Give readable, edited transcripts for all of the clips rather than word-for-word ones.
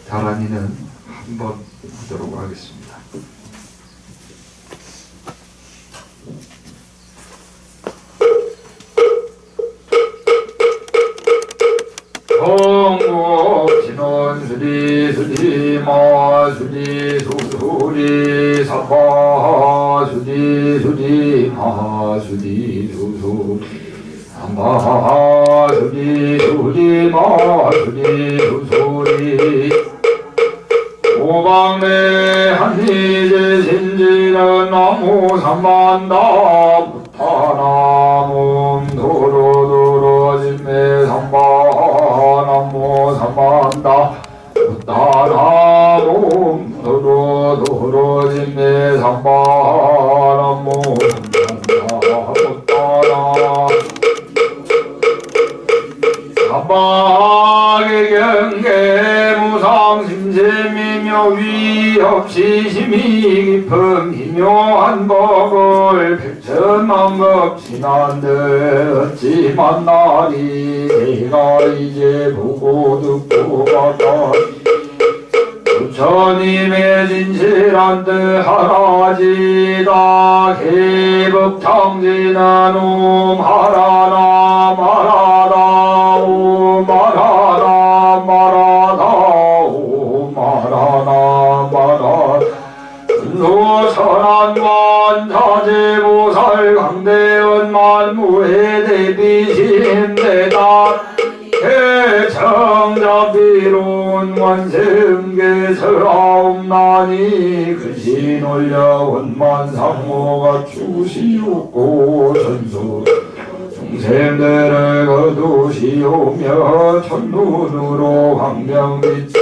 다란이는 한번 하도록 하겠습니다. 성국 진원 수리 마 수리 수리 사파 수리 마 수리 수수 삼파 수리 마 수리 수리 오방내 한리제 신지는 나무 삼반다 부타나무 도로도로 진매 삼바 나무 삼반다 부타나무 도로도로 진매 삼바 나무 삼반다 부타나 삼박의 경계 무상심심이며 위없이 힘이 깊은 기묘한 법을 백천만 법 지난들 어찌 만나리 내가 이제 보고 듣고 봤다 부처님의 진실한 뜻 하나지다 개법탕진한 하라나 말하다 오 말하나 말하다 오 말하나 말하다 근소선한관 자제보살 강대원 만무해 대비심대다 대청자비론 완sem계설아옵나니 근신 올려 원만상모가 주시옵고 전수 중생들을 거두시오며 첫눈으로 광명빛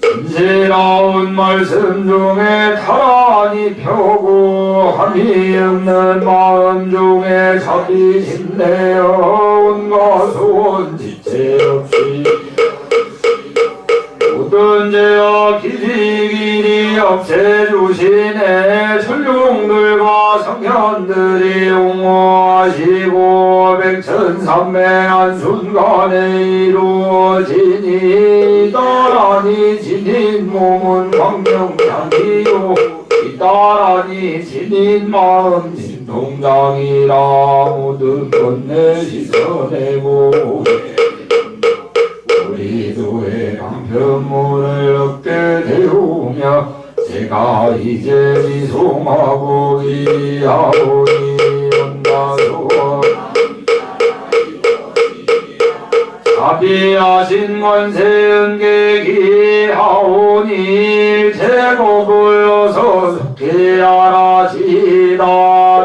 진실아온 말씀 중에 타란이 펴고 함이 없는 마음 중에 자비 힘내어 온갖 소원 지체 없이 모든 죄악 길이 없애주시네 천룡들과 성현들이 옹호하시고 백천삼매한 순간에 이루어지니 따라니 지닌 몸은 광명장이요 따라니 지닌 마음 진통장이라 모든 것내 씻어내고 우리도의 방편문을 얻게 되오며 제가 이제 미송하고 이하오니 온다소 자비하신 관세음계 기하오니 제복을 어서 속히 하라시다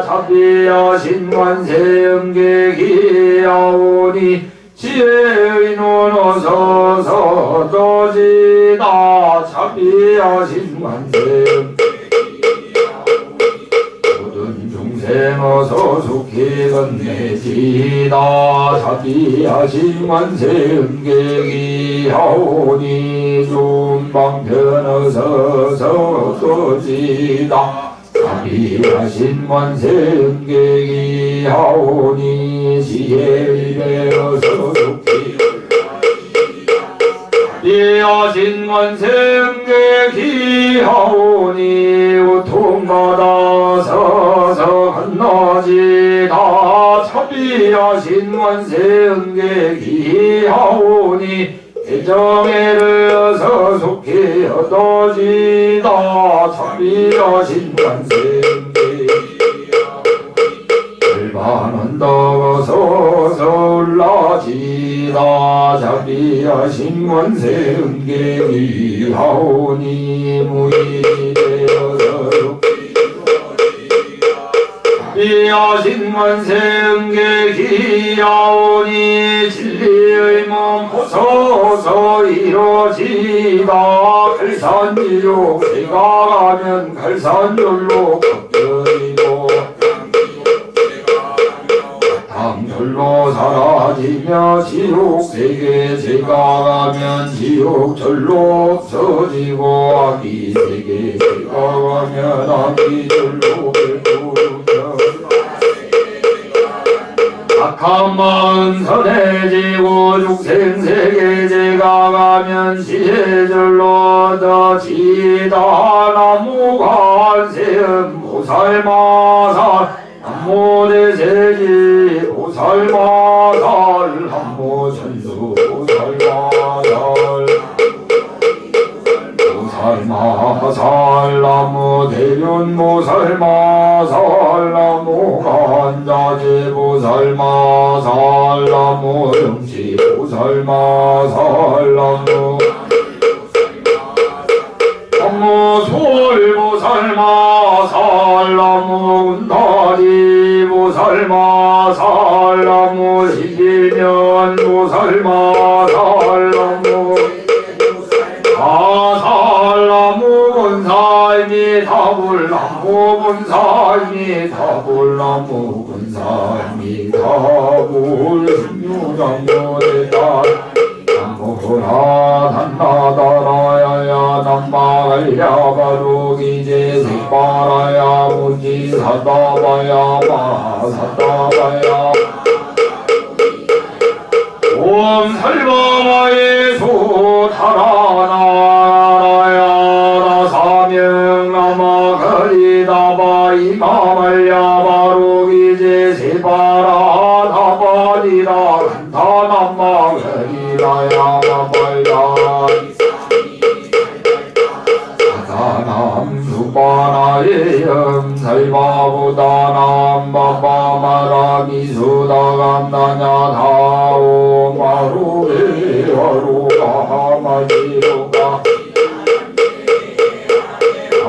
자비하신 관세음계 기하오니 지혜의 눈 어서 떠지다 자비하신 관세음 모든 중생 어서 속히 건네지다 자비하신 관세음 계기하오니 좋은 방편 어서 떠지다 자비하신 관세음 계기하오니 지혜의 어서 속히 자비하신 관세음 계기하오니 우통받아 서서 건너지다 자비하신 관세음 계기하오니 애정애를 어서 속히 얻어지다 자비하신 관세음 절반 언덕 서서 올라지다 자비하신 관세음 계기하오니 무의되어서 자비하신 관세음 계기하오니 진리의 몸 벗어서 이루어지다 갈산지옥 제가 가면 갈산절로 걷어지고 당절로 사라지며 지옥세계 제가 가면 지옥절로 없어지고 아기세계 제가 가면 아기절로 벨구르며 악한 마음 선해지고 중생세계제가 가면 지혜절로 더지다 나무관세음 보살마살 남모대세지 보살마살 남모전수 보살마살 보살마살 나무대륜 보살마살 나무간자재 보살마살 나무영지 보살마살 나무솔 보살마살 나무운다리 보살마살 나무시길면 보살마살 나무 사살나무 본사이니 다불나무 본사이니 다불나무 본사이니 다불 신유장모대다 남모라 단나다라야야 남마갈야바루기제 색바라야 무지사다바야 마사다바야 옴 설바마예수 타라나라야 사명나마가리다바 이마말야바루기제 세바라 다바리라 간타나마가리라야 마발야 사다남 수바나예염 설바부다남 바바마라미수다감나냐 다오 마루에 와루가마지루가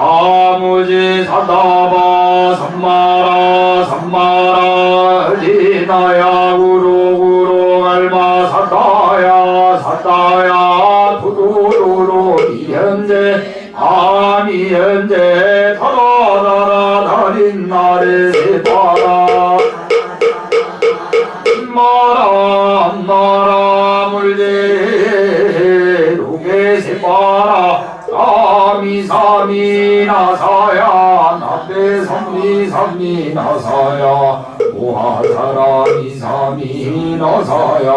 아무지 사다바 삼마라 삼마라 리나야 구루구루 알마 사다야 사다야 두두두루 이현재 아미현재 타라다라 다린나레 세바라 마라 마라 물제 루게 세바라 아미사미 나사야 나베 삼미 삼미 나사야 모하사라 미사미 나사야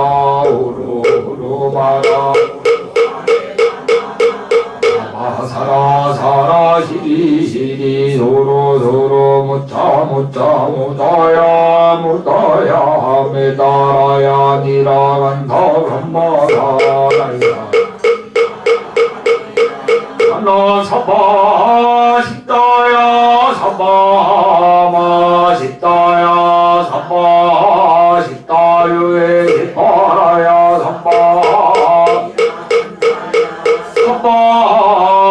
우루우루 마라 사라 사라 시리 시리 소로 소로 무차 무차 무다야 무다야 메다라야 니라간다 감마사라야 하나 사바 식다야 사바 마식다야 사바 식다유에 세파라야 사바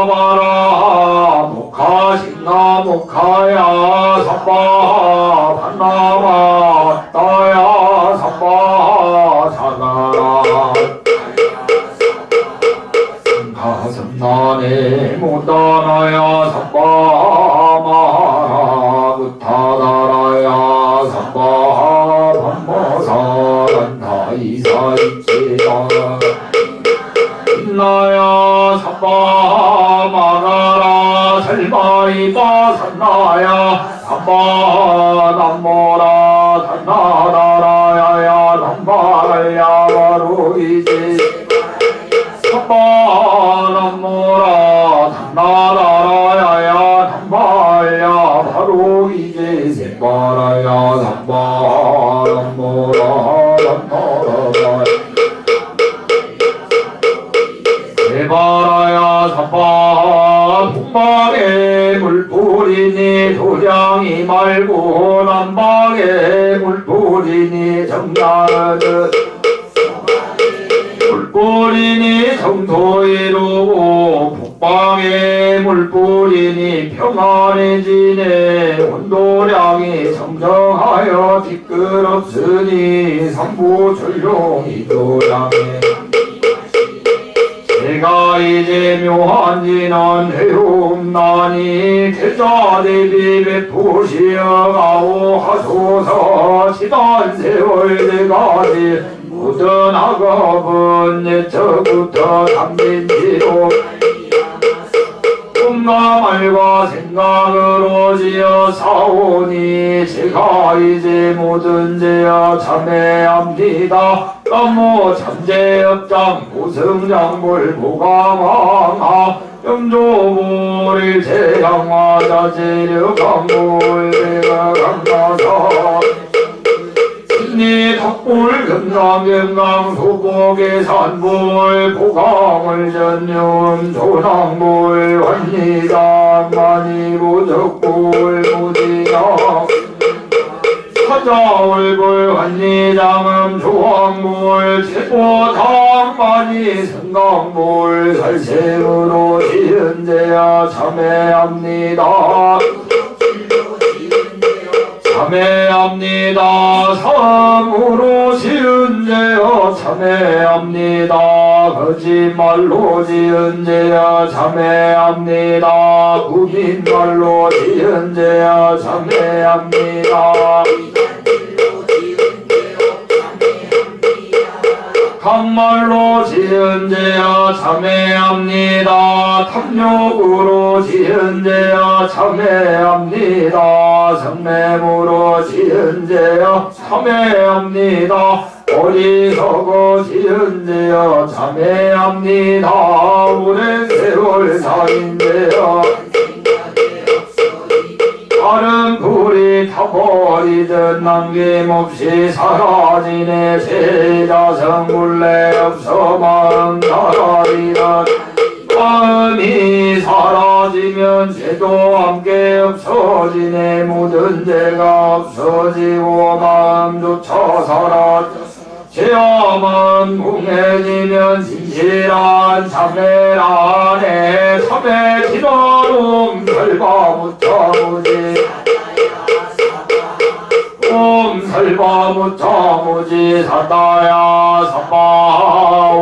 사바마라 목하신나 목하야 사바 반나마 따야 사바 사가라 가슴나네 못다나야 사바마라 무타다라야 사바 반모사란다 이사이치다 나야 사바 마나라 설마이바 산나야 사바 남모라 산나라라야야 남바야 바로이지 사바 남모라 산나라라야야 남바야 바로이지 세바라야 사바 남모라 산나라라야 세바라야 사바 북방에 물뿌리니 도량이 말고 남방에 물뿌리니 정나는 물뿌리니 정토이루고 북방에 물뿌리니 평안해지네 온도량이 정정하여 뒷끝없으니 삼부 출룡이 도량에 내가 이제 묘한 지난 해움나니 태자대비 베푸시어가오 하소서 지난 세월 내가지 묻어나가 번예처부터 담긴지로 마음과 말과 생각으로 지어 사오니 제가 이제 모든 죄여 참회합니다. 남모 참제업장 고승장불 보감왕하 염조불일 제향화자 재력강불 대가강가사 신리 덕불 금강경강 소복의 산불 보강을 전념 조낭불 환리장 만이보적불 무지장 사자울불 환리장음 조항불 제보당만이 성강불 살생으로 지은제야 참회합니다. 참회합니다. 사음으로 지은 죄여 참회합니다. 거짓말로 지은 죄여 참회합니다. 구빈말로 지은 죄여 참회합니다. 강말로 지은 죄여 참회합니다. 탐욕으로 지은 죄여 참회합니다. 성매무로 지은 죄여 참회합니다. 어리석어 지은 죄여 참회합니다. 오랜 세월 사인 죄여 다른 불이 타버리듯 남김없이 사라지네. 세자성 굴레 없어 마음 사라지듯 마음이 사라지면 죄도 함께 없어지네. 모든 죄가 없어지고 마음조차 사라져 죄함은 궁해지면 진실한 참회라네. 참회 기도름 설바무차무지 설바무차무지 사다야 사바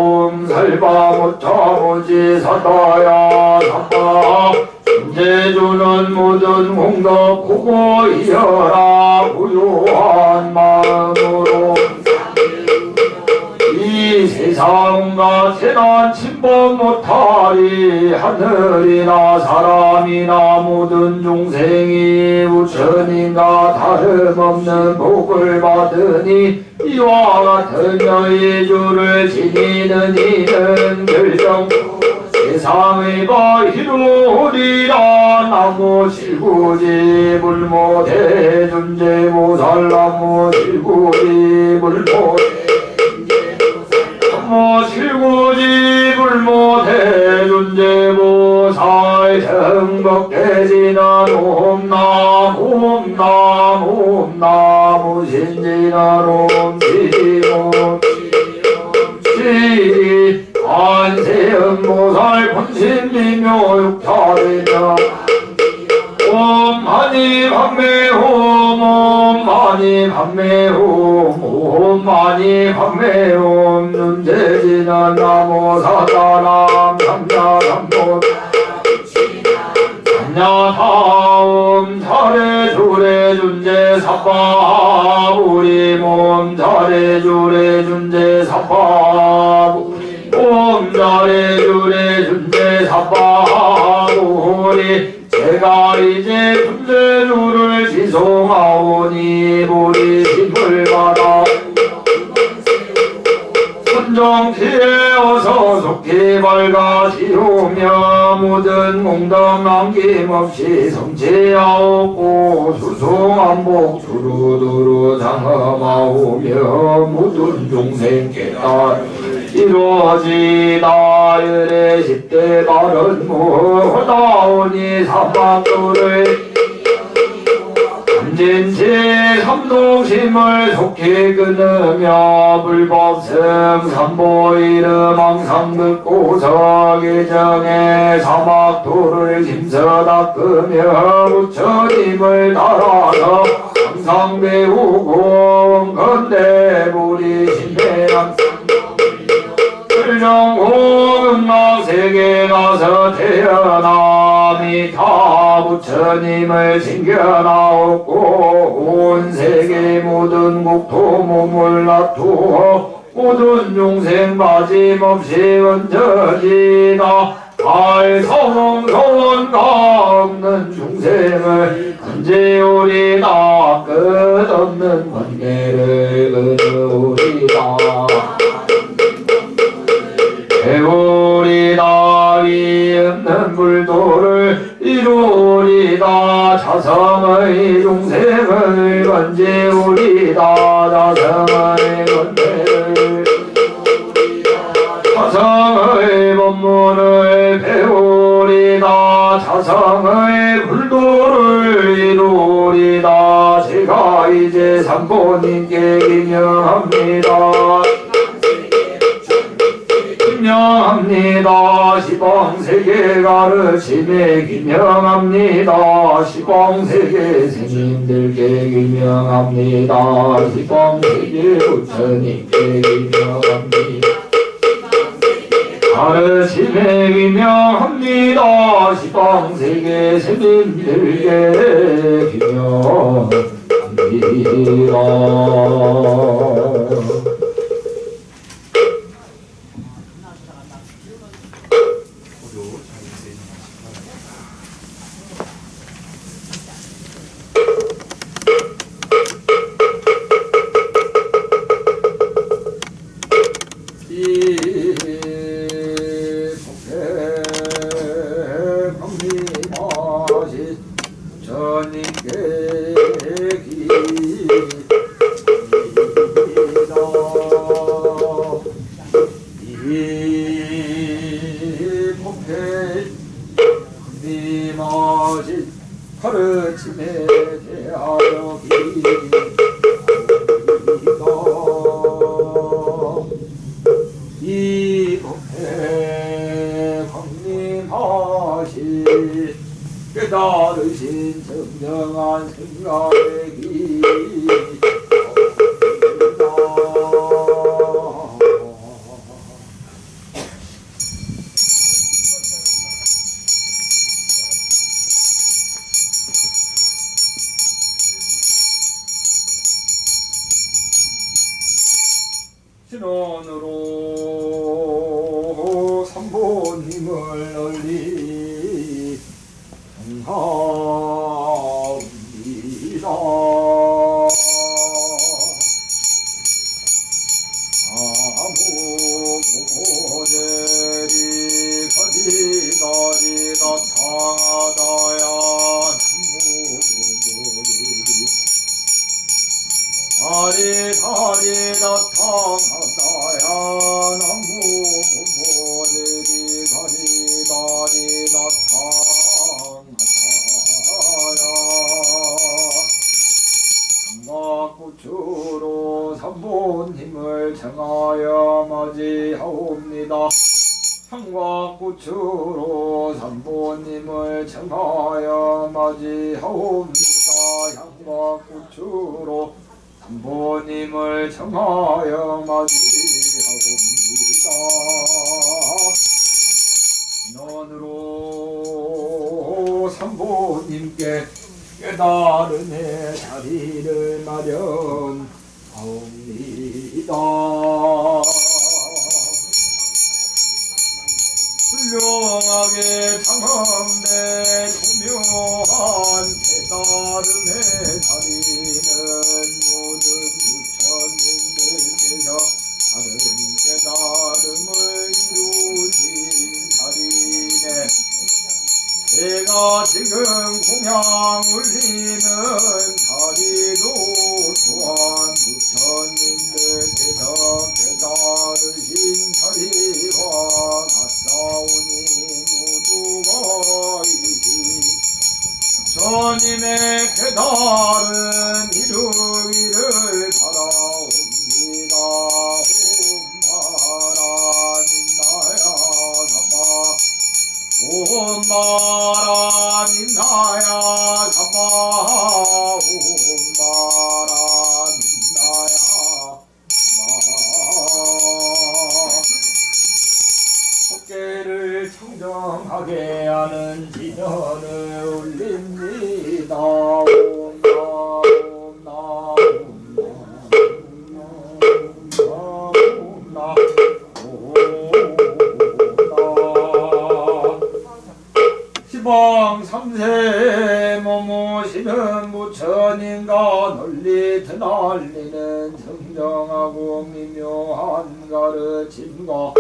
설바무차무지 사다야 사바 존재주는 모든 공덕 보고 이어라 부유한 마음으로 이 세상과 재난 침범 못하리. 하늘이나 사람이나 모든 종생이 부처님과 다름없는 복을 받으니 이와 같은 여의주를 지니는 이는 결정 세상의 바이루리라. 나무 칠구지 불모 대존재 보살 나무 칠구지 불모 나무 칠구지 불모 대존재 보살 정법대지는 옴나무 옴나무 옴나무 신지는 옴시모 시리 안세음보살 본신미묘 육타되며 옴 하니 판매홈 옴 하니 판매홈 옴 하니 판매홈 눈대지는 나무 사다람 삼야삼보 삼야다옴 잘해주래 준재 사바 우리 몸 잘해주래 준재 사바 옴 잘해주래 준재 사바 우리 제가 이제 존재주를 지송하오니 우리 힘을 받아 선정티에 어서 속히 밝아지오며 모든 공덕 남김없이 성취하옵고 수송한복 두루두루 장엄하오며 모든 종생 깨달 이루어지다. 열의 10대 바른 무허다오니 삼박도를 삼진치 삼동심을 속히 끊으며 불법성 삼보 이름 항상 듣고 서기정에 사막도를 힘써 닦으며 부처님을 따라서 항상 배우고 건대불이 신배랑 불정호응락 세계 가서 태어남이 다 부처님을 챙겨나옵고 온 세계 모든 국토 몸을 놔두어 모든 용생 빠짐없이 얹어지다. 알성성원 없는 중생을 건지우리다. 끝없는 번개를 끊으리다. 배우리다. 위 없는 불도를 이루리다. 자성의 중생을 건지우리다. 자성의 번개를 자성의 법문을 배우리다. 자성의 불도를 이루리다. 제가 이제 삼보님께 기명합니다. 기명합니다. 시방세계 가르침에 기명합니다. 시방세계 스님들께 기명합니다. 시방세계 부처님께 기명합니다. 가르침에 기명합니다. 시방세계 스님들께 기명합니다. 가르침에 대하여 이법에 강림하신 깨달으신 정정한 생각의 길 신원으로 삼보님을 널리 경하옵니다. 아무고제리 거리다리 나타나다야 나무고제리 아리다리 나타나다야 나무고제리 거리다리 나타나다야 삼각구추로 삼보님을 청하여 맞이하옵니다. 삼각구추로 삼보님을 청하여 맞이하옵니다. 삼각구추로 삼보님을 청하여 맞이하옵니다. 인원으로 삼보님께 깨달음의 자리를 마련하옵니다. 훌륭하게 장엄대 교묘한 깨달음의 자리는 모든 부처님들께서 다른 깨달음을 이루신 자리네. 제가 지금 공양 올리는 자리도 또한 부처님들께서 깨달으신 자리와 같사오니 모두가 이시 주님의 깨달음 이루기를 바라옵니다. 옴바라민나야 사바 옴바라민나야 법계를 청정하게 하는 진연을 올립니다. 무량하고 미묘한 가르침과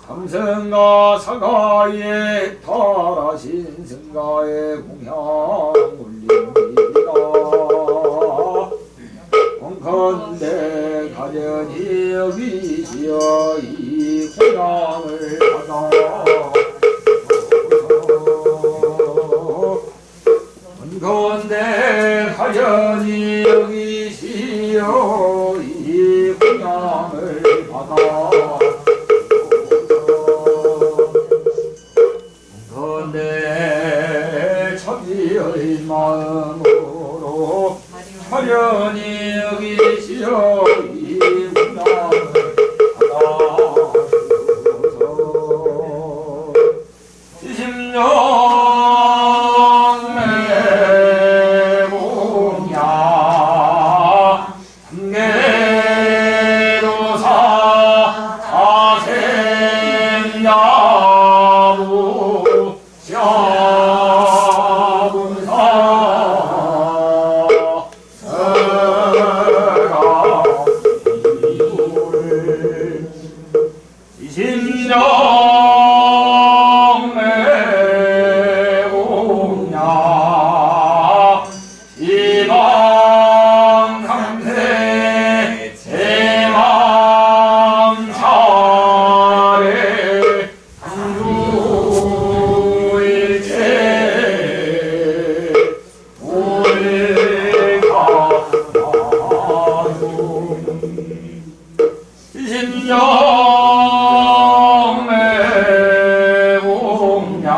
삼승과 사가의 탈하신 승가의 공양 올립니다. 원컨대 가련히 여기시어 이 공양을 받아 원컨대 가련히 여기시어 이 공양을 받아 원컨대 천지의 마음으로 화련히 여기시어 이 공양을 받아주소서. 지심령매 공양 삼계도사 사생야부 샤분사 이심령매 공양 이방삼세 제망차례 당주일체 올가마중 이심령매 공양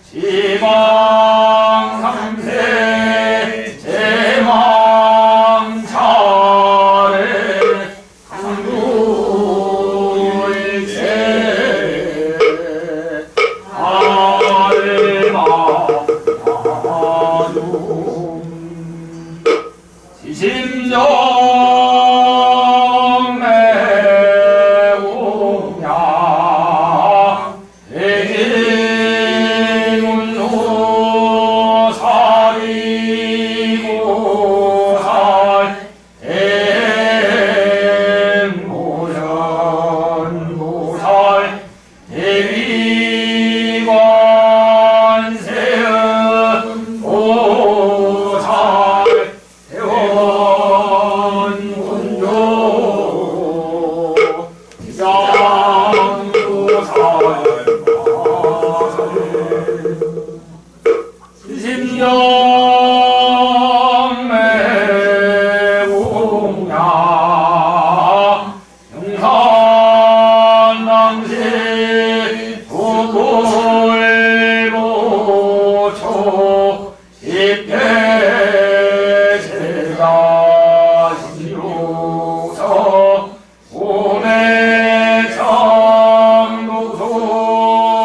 지방삼세 제망차례 당주일체 알마중 지심령매 공양 대기문로 사리고살 엠모현보살 대비관세음 보살 대원군조 장도살 이심령매 공양 영산당시 도골보초 입회세가 시로서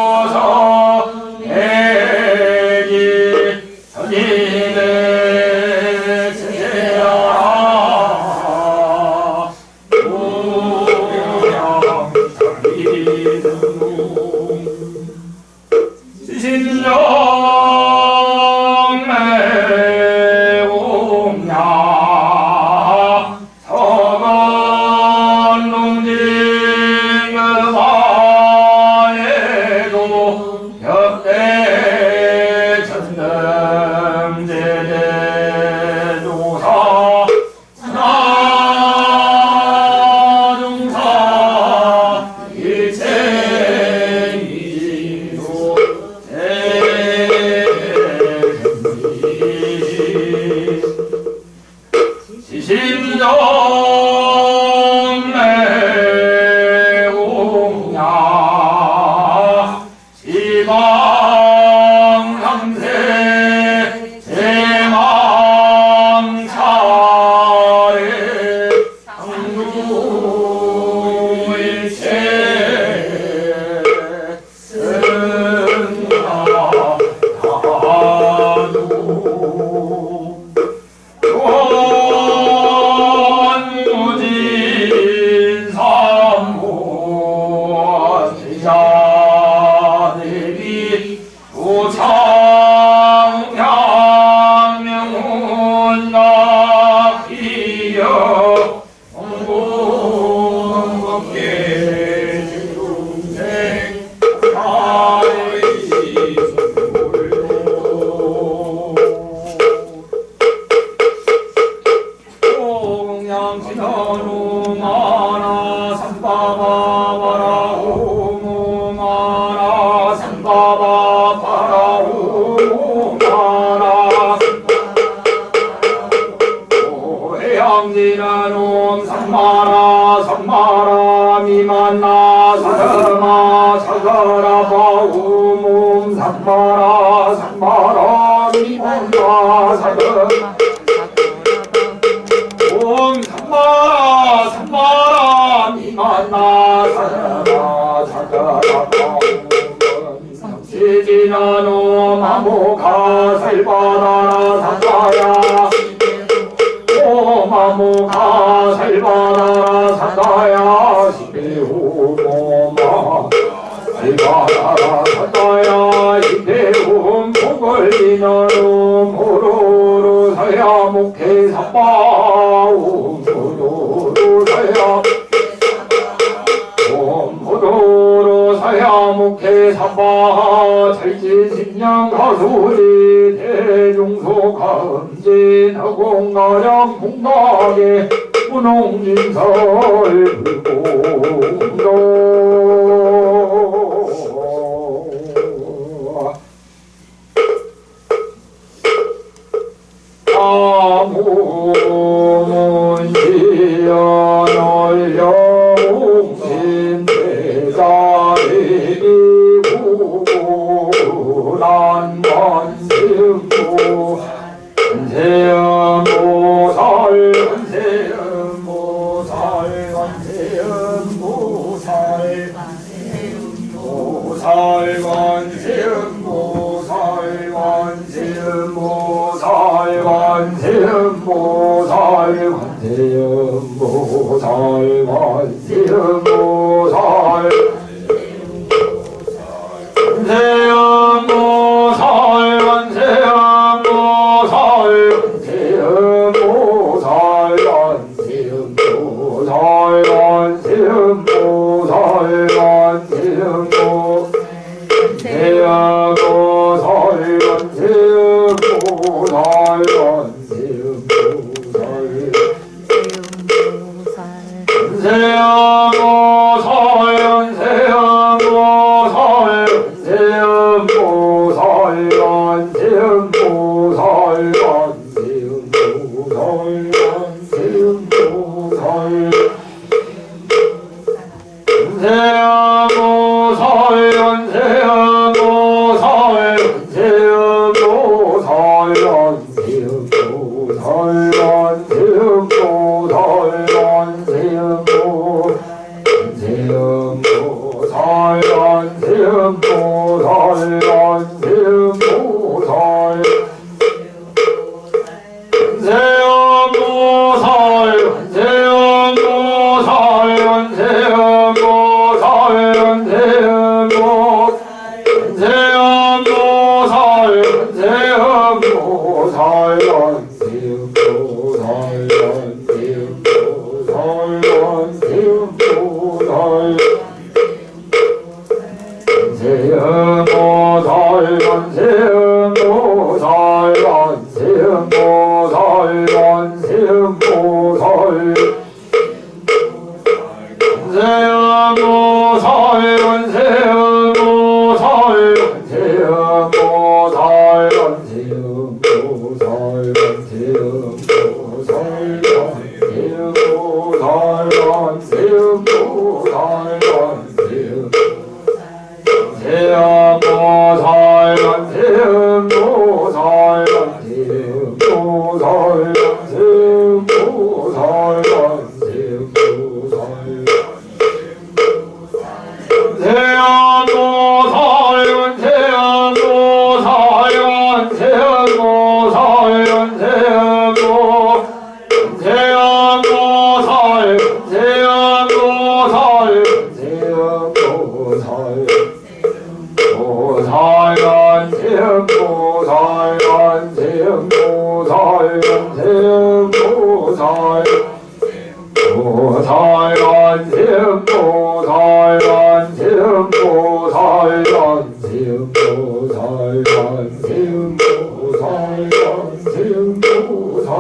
오매청도소서 애기 선임의 세야 오양장리등록 지심령매 공양 서건농진금화에도 역대 전능제대도사 나중사 일체이지도 지심령매 공양 지방삼세 제망차례 당주일체 승하다도 원무지 양치나누마나 삼바바바라오무마나 삼바바바라오무마나 오해양지나눔 삼마라 삼마라 미만나 사사마 사사라바우몸 삼마라 삼마라 미만나 사사마 옴 삼마라 삼마라 미만나 사사마 사사라바우몸 삼시지나노 마모가 살바다라 사사야 오마모가 살바다라 사사야 시배오모마 살바다라 사사야 이배움 복을리너룸 호로로 사야 목해 사바옴 호로로 사야 옴호로로 사야 목해 사바 찰지신냥 가수리 대중소 감진 허공가량 풍각에 분홍진설 불공조 아무문지연월려옹신 대자리구난만심구 관세음보살 관세음보살 관세음보살 보살 관세음보살 관세음보살 관세음보살 관세음보살 관세음보살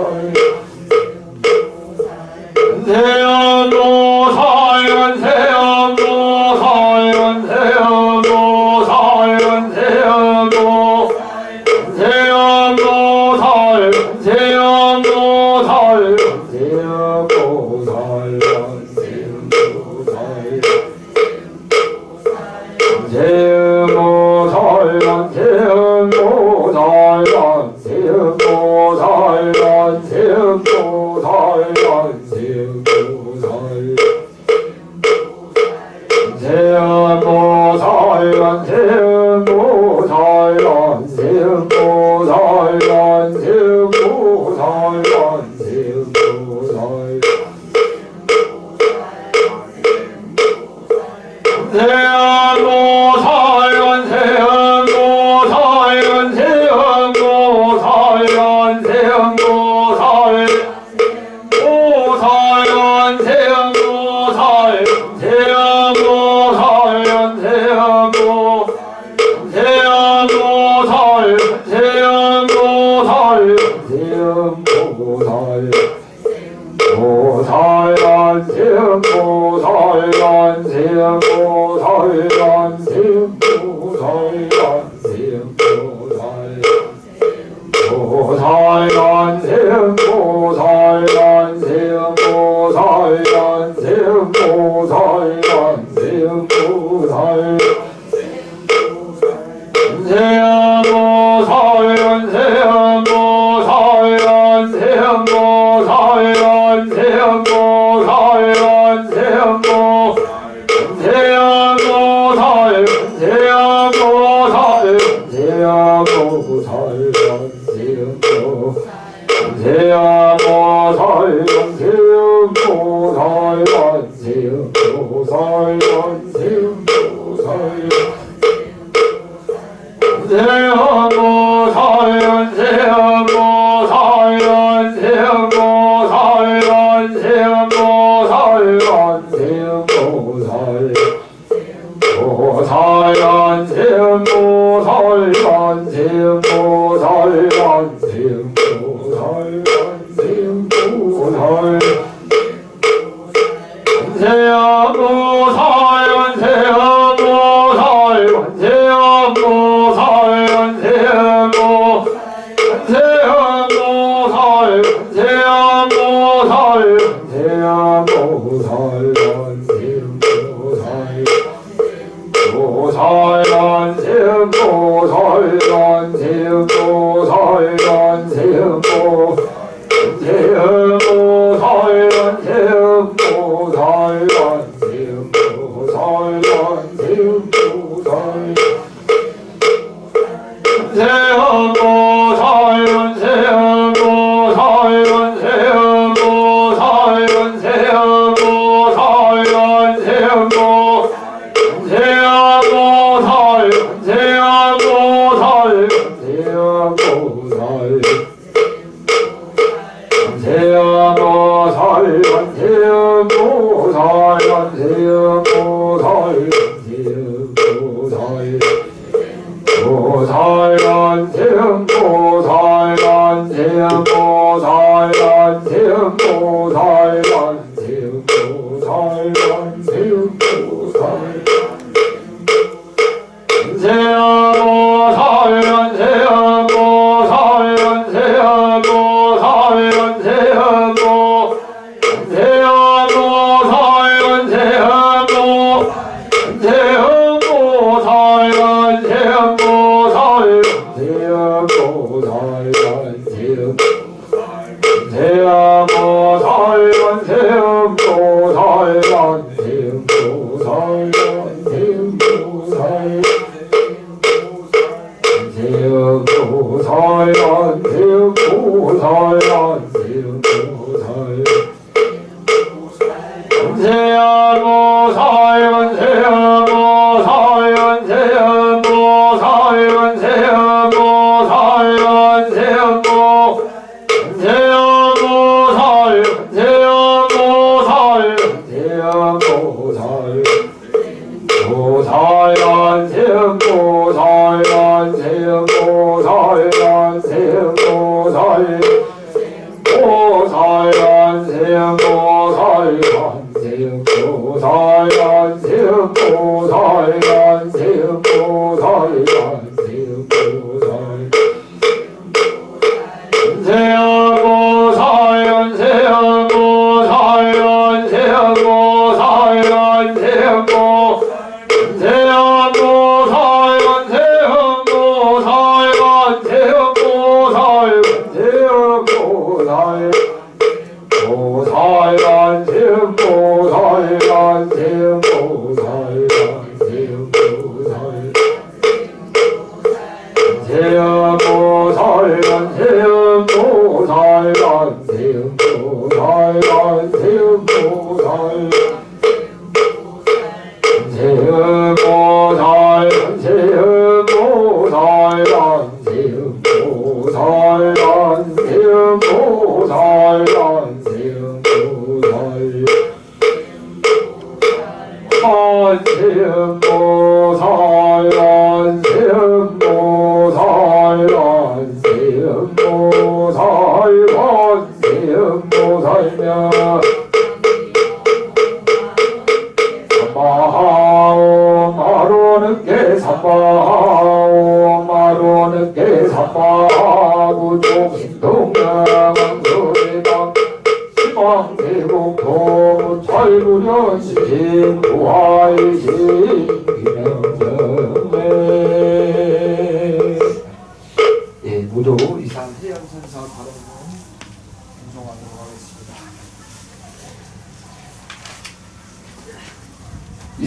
보살연생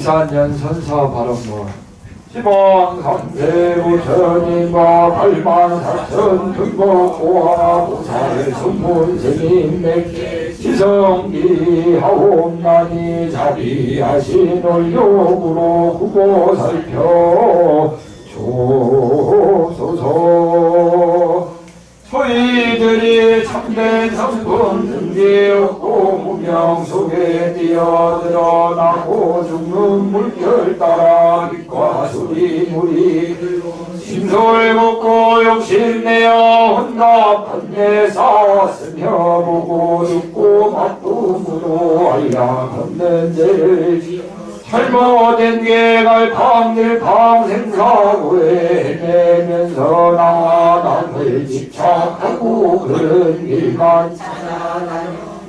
이산연선사 발언문 시방상대부처님과 팔만사천 등법고하 보살 승문생인맥 지성기 하옵나니 자비하신 올욕으로 구고 살펴 주옵소서. 저희들이 참된 성품 등기 없고 무명 속에 뛰어들어 나고 죽는 물결 따라 빛과 소리 물이 심술 걷고 욕심내어 혼납 번뇌 쌓았으며 보고 듣고 맛쁨으로 알량 없는 죄를 잘못된 계갈팡일팡 생사고에 헤매면서 나와 남을 집착하고 그런 길만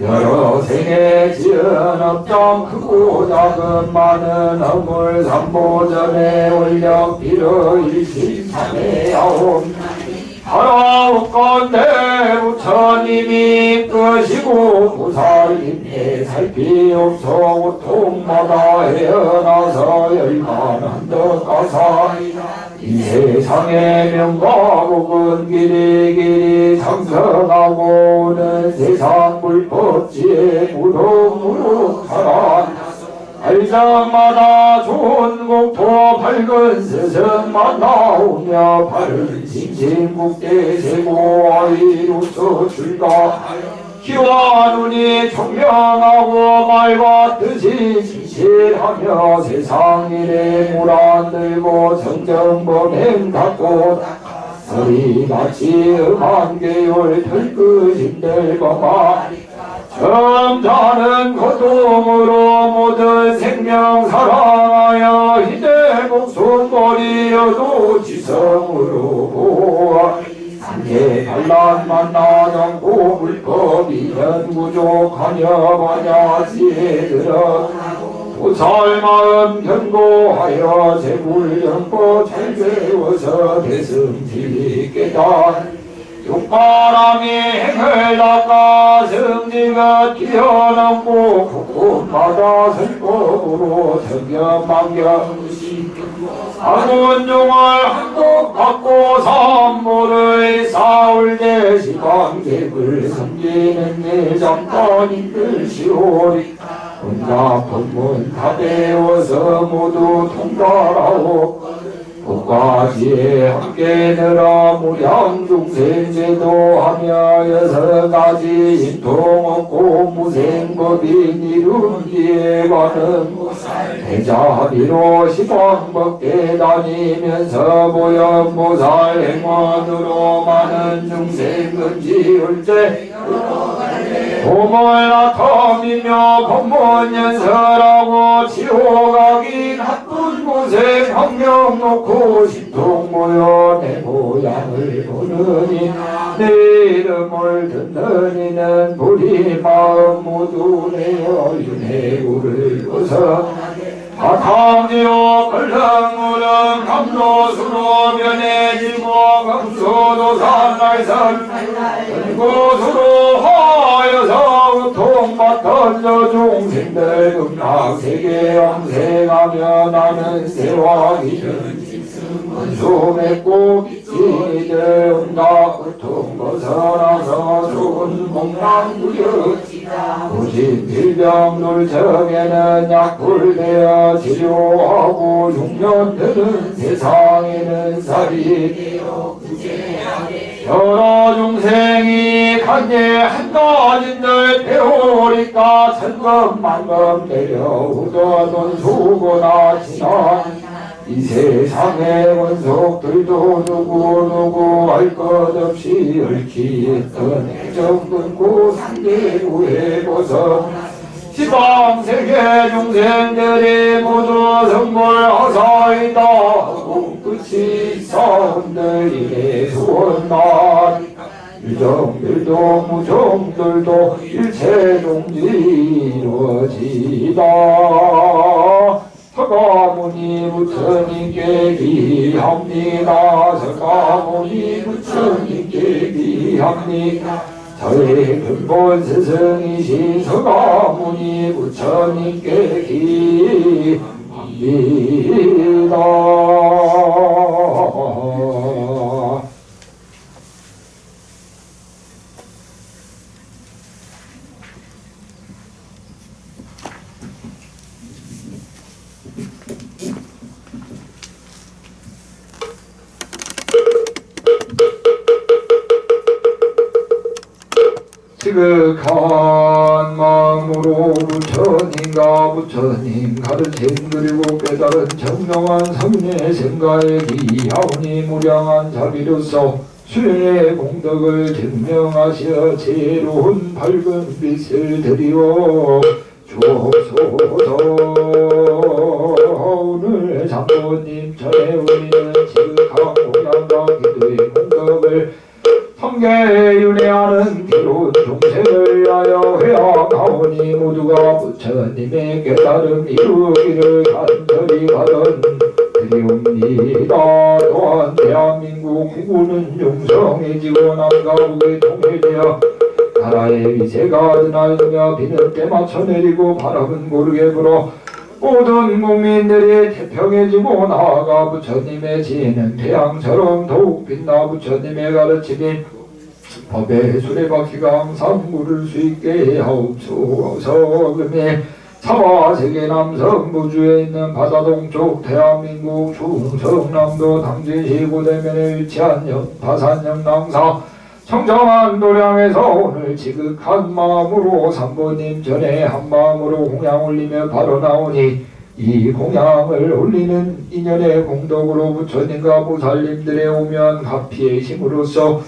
여러 생에 지은 업장 크고 작은 많은 허물 삼보전에 올려 빌어 일심참회하옵 하라옵건대 부처님이 끄시고 부살인에 살피옵소 고통마다 헤어나서 열반한덕 가사 이 세상의 명과 복은 길이 상승하고 오는 세상 불법지에 무럭무럭 살아 알장마다 좋은 국토 밝은 스승만 나오며 바른 징징국대 세고와 이로서 출가 귀와 눈이 총명하고 말과 뜻이 진실하며 세상 일에 물안들고 정정범행 닫고 서리같이 음한 계율 털끝 힘들거마 점잖은 고통으로 모든 생명 사랑하여 희대 목숨 버리어도 지성으로 보아 한계 반란 만나정고 불법이 현구족하여 만야지에 들어 보살 마음 견고하여 제불연법 잘 배워서 대승진리 깨달 육바람이 행을 닦아 승지가 뛰어넘고 곳곳마다 설법으로 정경만경 아군중을 한독 받고 산모를 싸울 때 시방객을 섬기는 내 잠깐인들 시오리 혼자 법문 다 배워서 모두 통달하오 국가지에 함께 늘어 무량중생 제도하며 여섯 가지 인통 없고 무생법인 이룬기에 관은 대자비로 시방법계 다니면서 보현보살 행원으로 많은 중생 근지울제 몸을 나텀이며 법문연설하고 지호가기 나쁜 곳에 방명 놓고 신통 모여 내 모양을 보느니 내 이름을 듣는 이는 우리 마음 모두 내어 윤회구를 벗어 바탕지어 걸렁무렁 감로수로 변해지고 감소도산 날선 곳으로 하여서 고통받던 저 중생들 극락세계 왕생하며 나는 새와 기준 원수 맺고 이들 온갖 고통 벗어나서 좋은 공양 누렸지다. 오직 질병들 적에는 약불되어 치료하고 6년 되는 세상에는 살이 여러 중생이 간제 한가진들 배우니까 천금만금 내려오던 수고나 지나 이 세상의 원속들도 누구 알 것 없이 얽히했던 해적 끊고 상대구에 벗어 시방세계 중생들이 모두 성불하사이다 하고 끝이 사원들에게 소원만 유정들도 무정들도 일체동지 이루어지다. 서가모니 부처님께 기합니다. 서가모니 부처님께 기합니다. 저희 근본 스승이신 서가모니 부처님께 기합니다. 지극한 마음으로 부처님과 부처님 가르침 그리고 깨달은 정명한 성인의 생가에 기하오니 무량한 자비로서 수행의 공덕을 증명하시어 지혜로운 밝은 빛을 드리워 주옵소서. 오늘 장모님 전에 우리는 지극한 공양과 기도의 공덕을 성계에 윤회하는 기로운 중생을 위하여 회양하오니 모두가 부처님의 깨달음 이루기를 간절히 바른 드리옵니다. 또한 대한민국 국군은 용성해지고 남과 북이 통일되어 나라의 위세가 드나이며 비는 때맞춰 내리고 바람은 고르게 불어 모든 국민들이 태평해지고 나아가 부처님의 지혜는 태양처럼 더욱 빛나 부처님의 가르침이 법의 수레바퀴가 항상 물을 수 있게 하옵소서. 금이 사바세계 남성부주에 있는 바다 동쪽 대한민국 충성남도 당진시 고대면에 위치한 바산영랑사 청정한 도량에서 오늘 지극한 마음으로 삼보님 전에 한 마음으로 공양 올리며 바로 나오니 이 공양을 올리는 인연의 공덕으로 부처님과 보살님들의 오면 가피의 힘으로써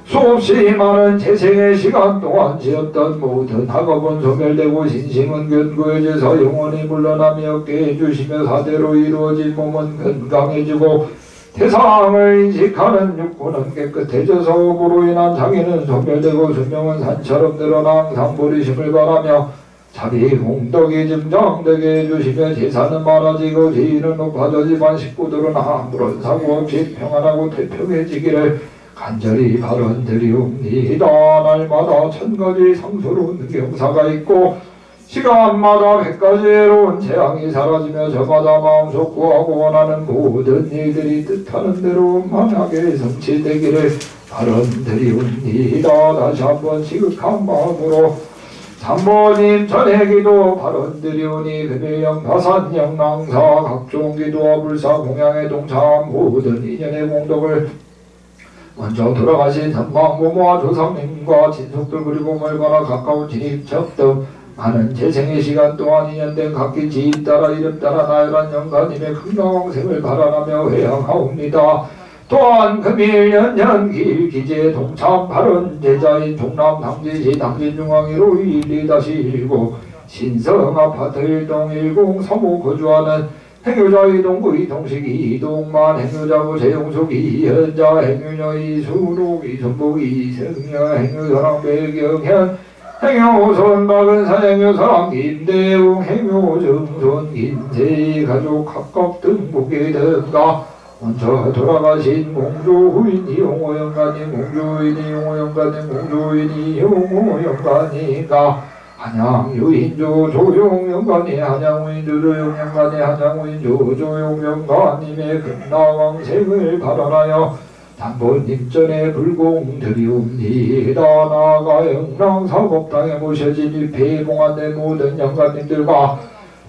수없이 많은 재생의 시간 동안 지었던 모든 학업은 소멸되고 신심은 견고해져서 영원히 물러나며 얻게 해주시며 사대로 이루어진 몸은 건강해지고 태상을 인식하는 육구는 깨끗해져서 업으로 인한 장애는 소멸되고 수명은 산처럼 늘어나 항상 버리심을 바라며 자기 공덕이 증정되게 해주시며 재산은 많아지고 지위는 높아지지만 식구들은 아무런 사고 없이 평안하고 태평해지기를 간절히 바란드리옵니다. 날마다 1000가지 상소로운 경사가 있고 시간마다 100가지 외로운 재앙이 사라지며 저마다 마음속 구하고 원하는 모든 일들이 뜻하는 대로 만하게 성취되기를 바란드리옵니다. 다시 한번 지극한 마음으로 삼보님 전해 기도 바란드리오니 금일영 바산영랑사 각종 기도와 불사 공양에 동참한 모든 인연의 공덕을 먼저 돌아가신 삼광부모와 조상님과 친속들 그리고 멀거나 가까운 친인척 등 많은 재생의 시간 동안 인연된 각기 지인 따라 이름 따라 나열한 영가님의 극명생을 바라나며 회양하옵니다. 또한 금일년년기 기재 동참 발언 제자인 종남 당지시 당진중앙위로 12-19 신성 아파트 1동 103호 거주하는 행유자 이동구 이동식 이동만 행유자부 재용숙 이현자 행유녀 이수록 이선복 이승여 행유사랑 배경현 행유손 박은산 행유사랑 김대웅 행유정손 김세희 가족 각각 등복에 등가 먼저 돌아가신 공주 후인 이용호 영가님 공주인 이용호 영가님 공주인 이용호 영가님과 한양 유인조 조용 영관이 한양 우인조 조용 영관이 한양 우인조 조용 영관님의 금나왕생을 발언하여 단본님 전에 불공 드리옵니다. 나아가 영랑 사법당에 모셔진 위패봉안대 모든 영관님들과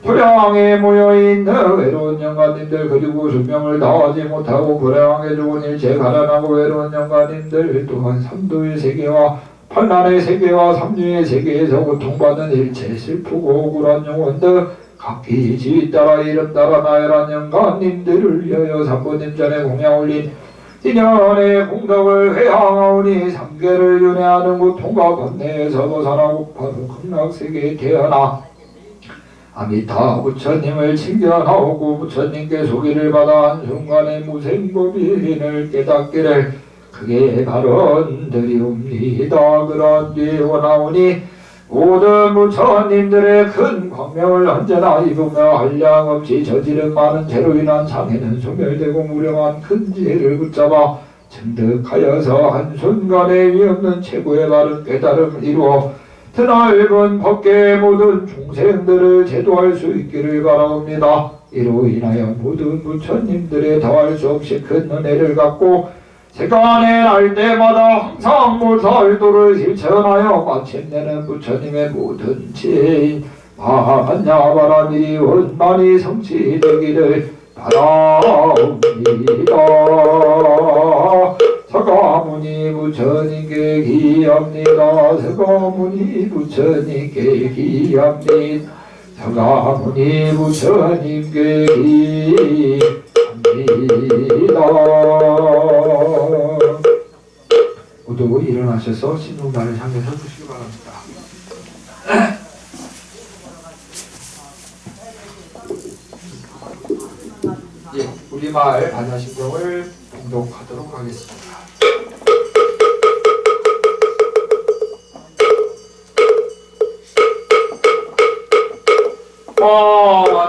불량에 모여있는 외로운 영관님들 그리고 수명을 다하지 못하고 불행하게 죽은 일체 가난하고 외로운 영관님들 또한 삼도의 세계와 판란의 세계와 삼류의 세계에서 고통받는 일체 슬프고 억울한 영혼들 각기 지위 따라 이름 따라 나열한 영관님들을 위하여 삼보님 전에 공양 올린 인연의 공덕을 회항하오니 삼계를 윤회하는 고통과 번뇌에서 벗어나고 바로 극락세계에 태어나 아미타 부처님을 칭견하오고 부처님께 소개를 받아 한순간에 무생법인을 깨닫기를 크게 발언드리옵니다. 그런 뒤에 원하오니 모든 부처님들의 큰 광명을 언제나 입으며 한량없이 저지른 많은 죄로 인한 장애는 소멸되고 무량한 큰 지혜를 붙잡아 증득하여서 한순간에 위없는 최고의 바른 깨달음을 이루어 드넓은 법계의 모든 중생들을 제도할 수 있기를 바라옵니다. 이로 인하여 모든 부처님들의 더할 수 없이 큰 은혜를 갖고 세간에 날 때마다 항상 무사일도를 실천하여 마침내는 부처님의 모든 지혜인 만야바라밀이 원만히 성취되기를 바라옵니다. 서가모니 부처님께 기합니다. 서가모니 부처님께 기합니다. 서가모니 부처님께 기합니다. 모두 일어나셔서 신동단을 향해 서주시기 바랍니다. 예, 우리마을 반야심경을 봉독하도록 하겠습니다.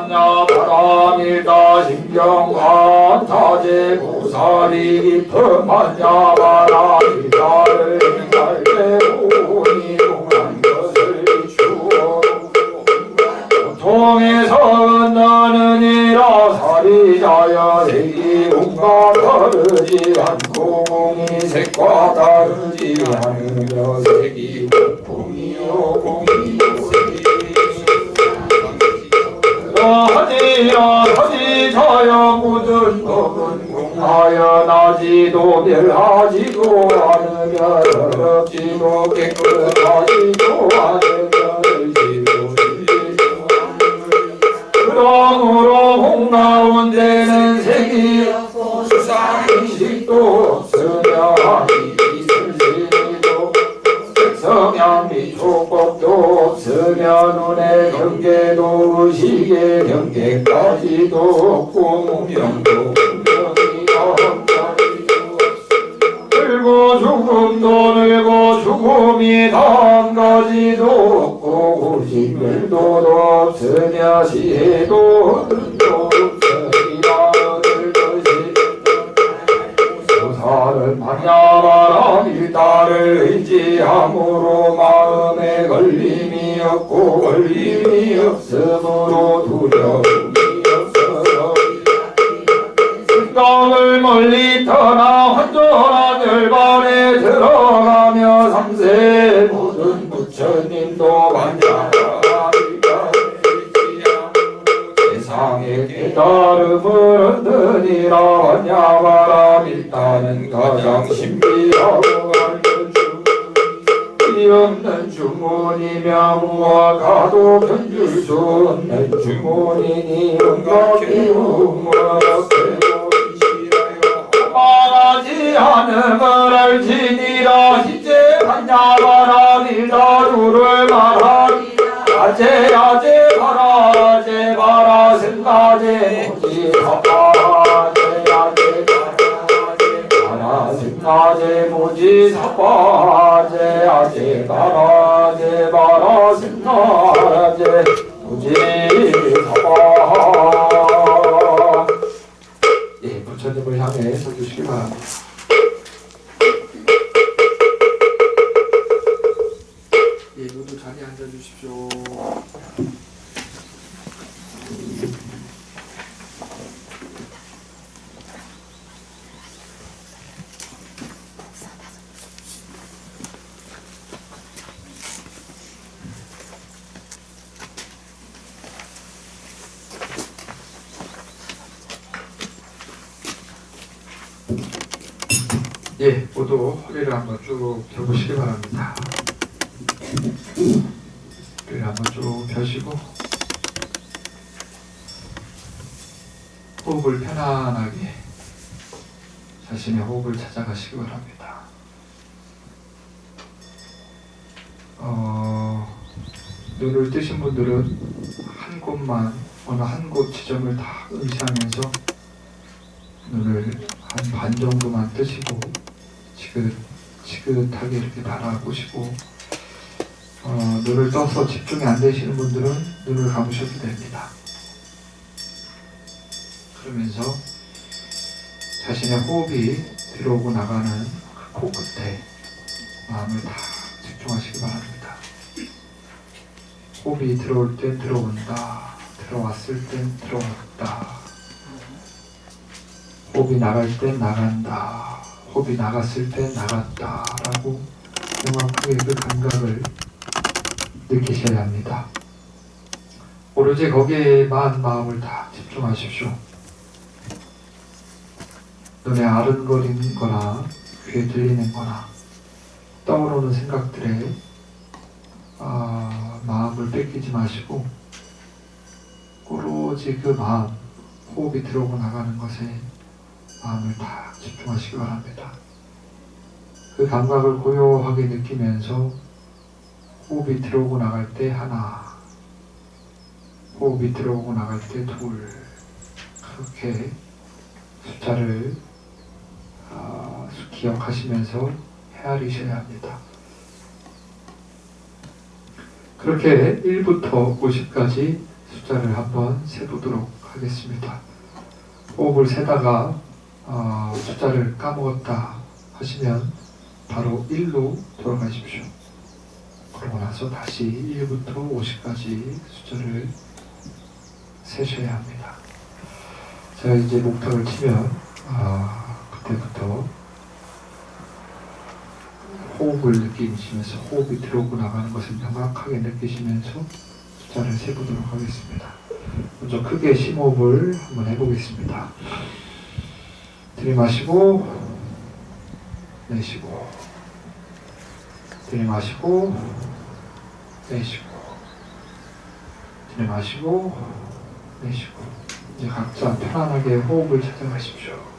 만야 바람일다 심경한 자제 보살이 깊은 만야 바람일다를 행할 때 보니 공한 것을 비추어 고통에서 나느니라 사리자여 색이 공과 다르지 않고 공이 색과 다르지 않으며 색이 공이요 공이 색이 하지자여 모든 법은 공하여 나지도 멸하지도 않으며 더럽지도 깨끗하지도 않으며 그러므로 공나온 데는 색이 없고 수상의식도 없으며 이슬신이도 색성향미 촉법도 없으며 눈의 경계도 의식의 경계까지도 없고 무명도 분명히 가험자리도 늙고 죽음도 늙고 죽음이 단 가지도 없고 고식물도 없으며 시해도 흔도 없으리라 얻을 것이 보살은 만야바라밀다를 의지함으로 마음에 걸림이 없고 걸림이 없으므로 두려움이 없어서 생각을 멀리 떠나 완전한 열반에 들어가며 삼세 모든 부처님도 만야바라밀다를 의지함으로 세상에 깨달음을 얻으니라. 만야바라밀다는 가장 신비하고 없는 주문이며 무와 가도 견줄 수 없는 주문이니 온갖 기움을 없애고 이시하여 승가제 모지 사파제 아제 가라 승가제 모지 사파제 아제 가라제 바라 승가제 모지 사파. 예, 부처님을 향해 서주시기 바랍니다. 예, 모두 자리에 앉아주십시오. 예, 모두 허리를 한번 쭉 펴보시기 바랍니다. 허리를 한번 쭉 펴시고 호흡을 편안하게 자신의 호흡을 찾아가시기 바랍니다. 눈을 뜨신 분들은 한 곳만 어느 한 곳 지점을 다 의시하면서 눈을 한 반 정도만 뜨시고 지긋하게 이렇게 바라보시고, 눈을 떠서 집중이 안 되시는 분들은 눈을 감으셔도 됩니다. 그러면서 자신의 호흡이 들어오고 나가는 그 코끝에 마음을 다 집중하시기 바랍니다. 호흡이 들어올 땐 들어온다, 들어왔을 땐 들어왔다, 호흡이 나갈 땐 나간다, 호흡이 나갔을 때 나갔다 라고 명확하게 그 감각을 느끼셔야 합니다. 오로지 거기에만 마음을 다 집중하십시오. 눈에 아른거리는 거나 귀에 들리는 거나 떠오르는 생각들에 마음을 뺏기지 마시고 오로지 그 마음, 호흡이 들어오고 나가는 것에 마음을 다 집중하시기 바랍니다. 그 감각을 고요하게 느끼면서 호흡이 들어오고 나갈 때 하나, 호흡이 들어오고 나갈 때 둘, 그렇게 숫자를 기억하시면서 헤아리셔야 합니다. 그렇게 1부터 50까지 숫자를 한번 세보도록 하겠습니다. 호흡을 세다가 숫자를 까먹었다 하시면 바로 1로 돌아가십시오. 그러고 나서 다시 1부터 50까지 숫자를 세셔야 합니다. 제가 이제 목탁을 치면 그때부터 호흡을 느끼시면서 호흡이 들어오고 나가는 것을 명확하게 느끼시면서 숫자를 세보도록 하겠습니다. 먼저 크게 심호흡을 한번 해보겠습니다. 들이마시고 내쉬고, 들이마시고 내쉬고, 들이마시고 내쉬고. 이제 각자 편안하게 호흡을 찾아가십시오.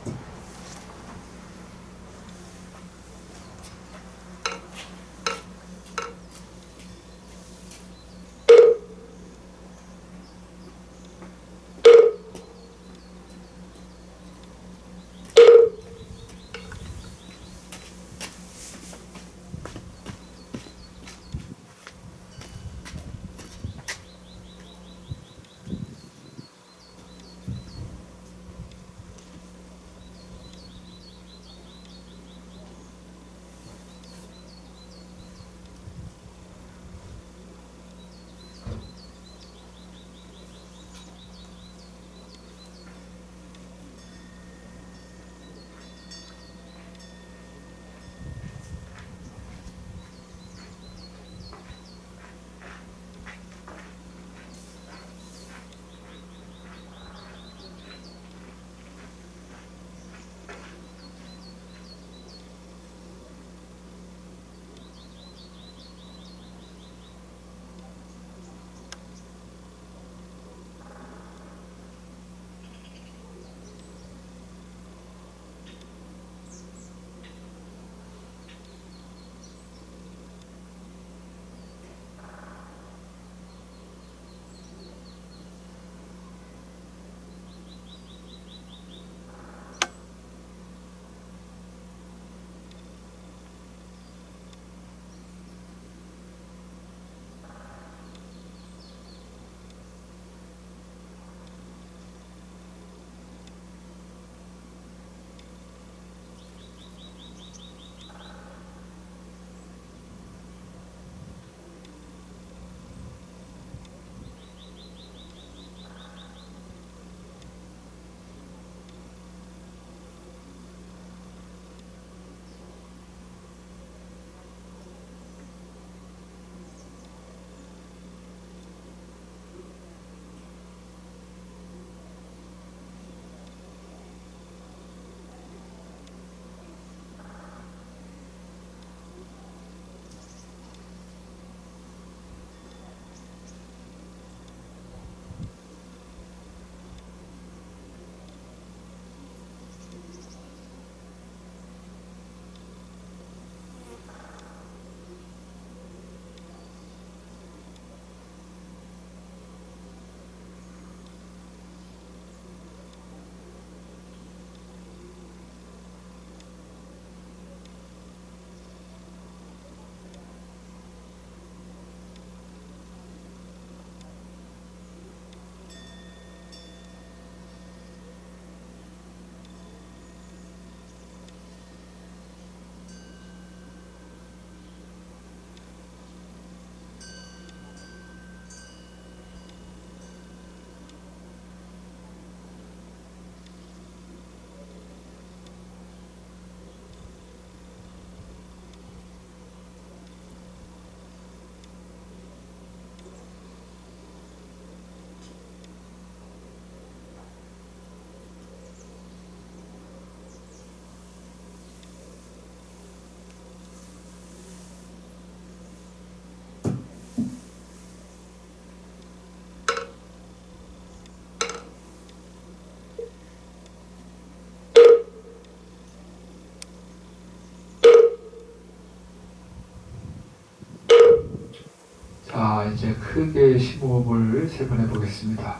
자, 이제 크게 심호흡을 3번 해보겠습니다.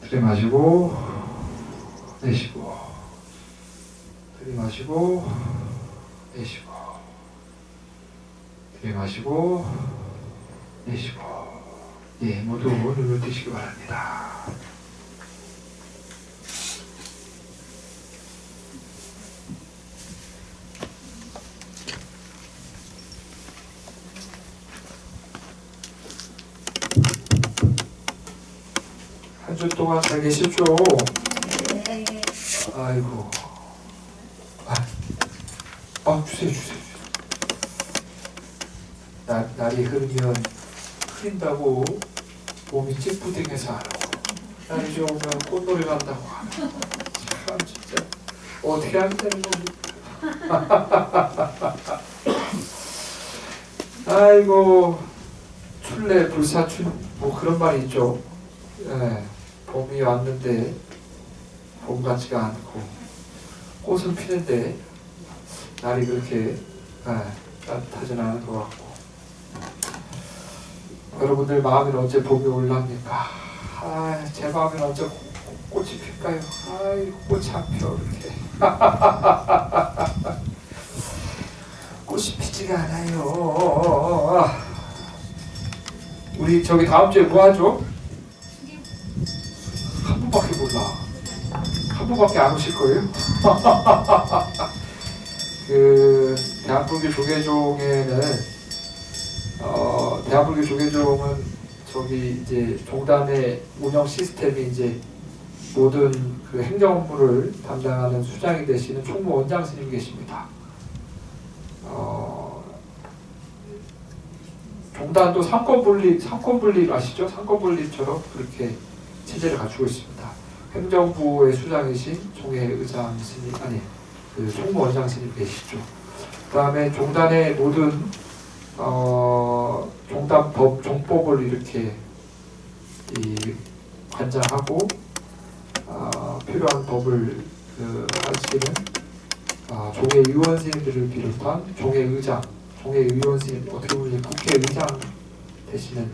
들이마시고 내쉬고, 들이마시고 내쉬고, 들이마시고 내쉬고. 예, 모두 눈을 뜨시기 바랍니다. 한 주 동안 잘 계시죠? 네. 아이고. 주세요. 날이 흐르면 흐린다고 몸이 찌뿌둥해서 안 하고, 날이 좋으면 꽃놀이 간다고 하는. 참 진짜 어떻게 하면 되는 겁니까? 아이고, 출래 불사춘 뭐 그런 말이 있죠. 예, 봄이 왔는데 봄 같지가 않고, 꽃은 피는데 날이 그렇게 따뜻하진 않은 것 같고. 여러분들 마음에는 언제 봄이 올랍니까? 제 마음에는 언제 꽃이 필까요? 꽃이 안 펴, 이렇게. 꽃이 피지가 않아요. 우리 저기 다음 주에 뭐 하죠? 한 분밖에 몰라. 한 분밖에 안 오실 거예요? 그 대한불교 조계종에는 대한불교 조계종은 저기 이제 종단의 운영 시스템이 이제 모든 그 행정 업무를 담당하는 수장이 되시는 총무 원장 스님이 계십니다. 종단도 상권분립 아시죠? 상권분립처럼 그렇게 체제를 갖추고 있습니다. 행정부의 수장이신 종회의장 스님, 그 총무원장 스님 계시죠. 그 다음에 종단의 모든 종단법, 종법을 이렇게 관장하고 필요한 법을 하시는 종회의원 스님들을 비롯한 종회의장, 종회의원 스님, 어떻게 보면 국회의장 되시는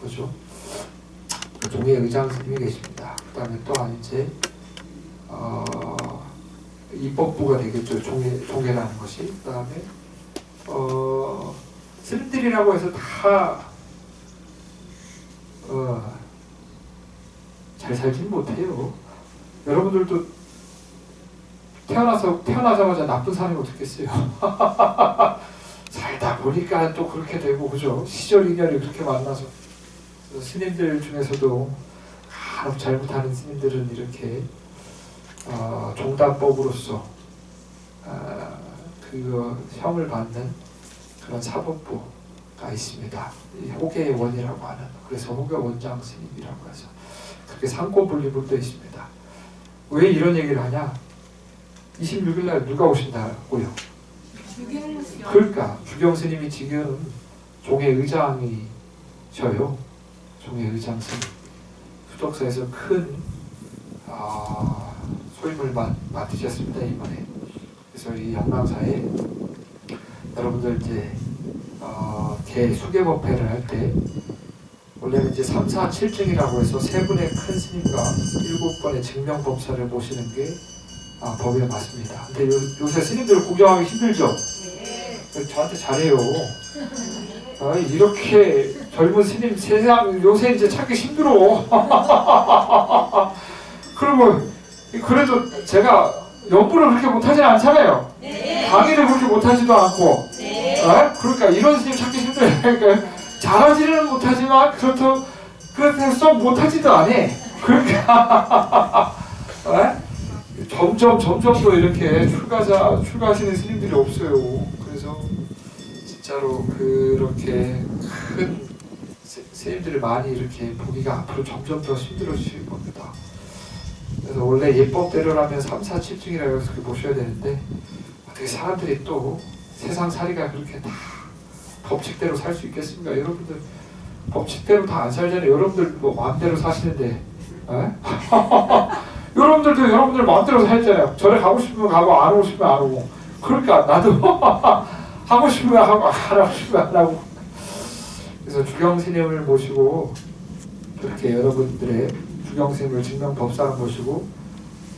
거죠. 종회의장 스님이 계십니다. 그 다음에 또한 이제 입법부가 되겠죠. 종회라는 것이. 그 다음에 스님들이라고 해서 다 잘 살지는 못해요. 여러분들도 태어나자마자 나쁜 사람이 어떻겠어요? 살다 보니까 또 그렇게 되고, 그죠? 시절 인연이 그렇게 만나서. 스님들 중에서도 간혹 잘못하는 스님들은 이렇게 종단법으로서 그 형을 받는 그런 사법부가 있습니다. 이 호계의 원이라고 하는, 그래서 호계 원장 스님이라고 해서 그렇게 상권분립으로 되어 있습니다. 왜 이런 얘기를 하냐? 26일 날 누가 오신다고요? 그러니까 주경 스님이 지금 종회의장이셔요. 종회의장 스님. 수덕사에서 큰 소임을 맡으셨습니다, 이번에. 그래서 이 영랑사에 여러분들 이제 대수계법회를 할 때 원래는 이제 3, 4, 7증이라고 해서 3분의 큰 스님과 7번의 증명법사를 모시는 게 법에 맞습니다. 근데 요새 스님들 구경하기 힘들죠? 네. 저한테 잘해요. 이렇게 젊은 스님 세상 요새 이제 찾기 힘들어. 그래도 제가 연부를 그렇게 못하지는 않잖아요. 네. 강의를 그렇게 못하지도 않고. 네. 그러니까 이런 스님 찾기 힘들어요. 그러니까 잘하지는 못하지만 그렇다고 썩 못하지도 않아. 그러니까 점점 또 이렇게 출가하시는 스님들이 없어요. 그래서 진짜로 그렇게 큰 스님들을 많이 이렇게 보기가 앞으로 점점 더 힘들어지실 겁니다. 그래서 원래 예법대로라면 3, 4, 7증이라고 해서 모셔야 되는데 어떻게 사람들이 또 세상살이가 그렇게 다 법칙대로 살 수 있겠습니까? 여러분들 법칙대로 다 안 살잖아요. 여러분들 뭐 마음대로 사시는데 여러분들도 여러분들 마음대로 살잖아요. 절에 가고 싶으면 가고 안 오고 싶으면 안 오고. 그러니까 나도 하고 싶으면 하고 안 하고 싶으면 안 하고. 그래서 주경스님을 모시고 그렇게 여러분들의 주경스님을 증명법상을 모시고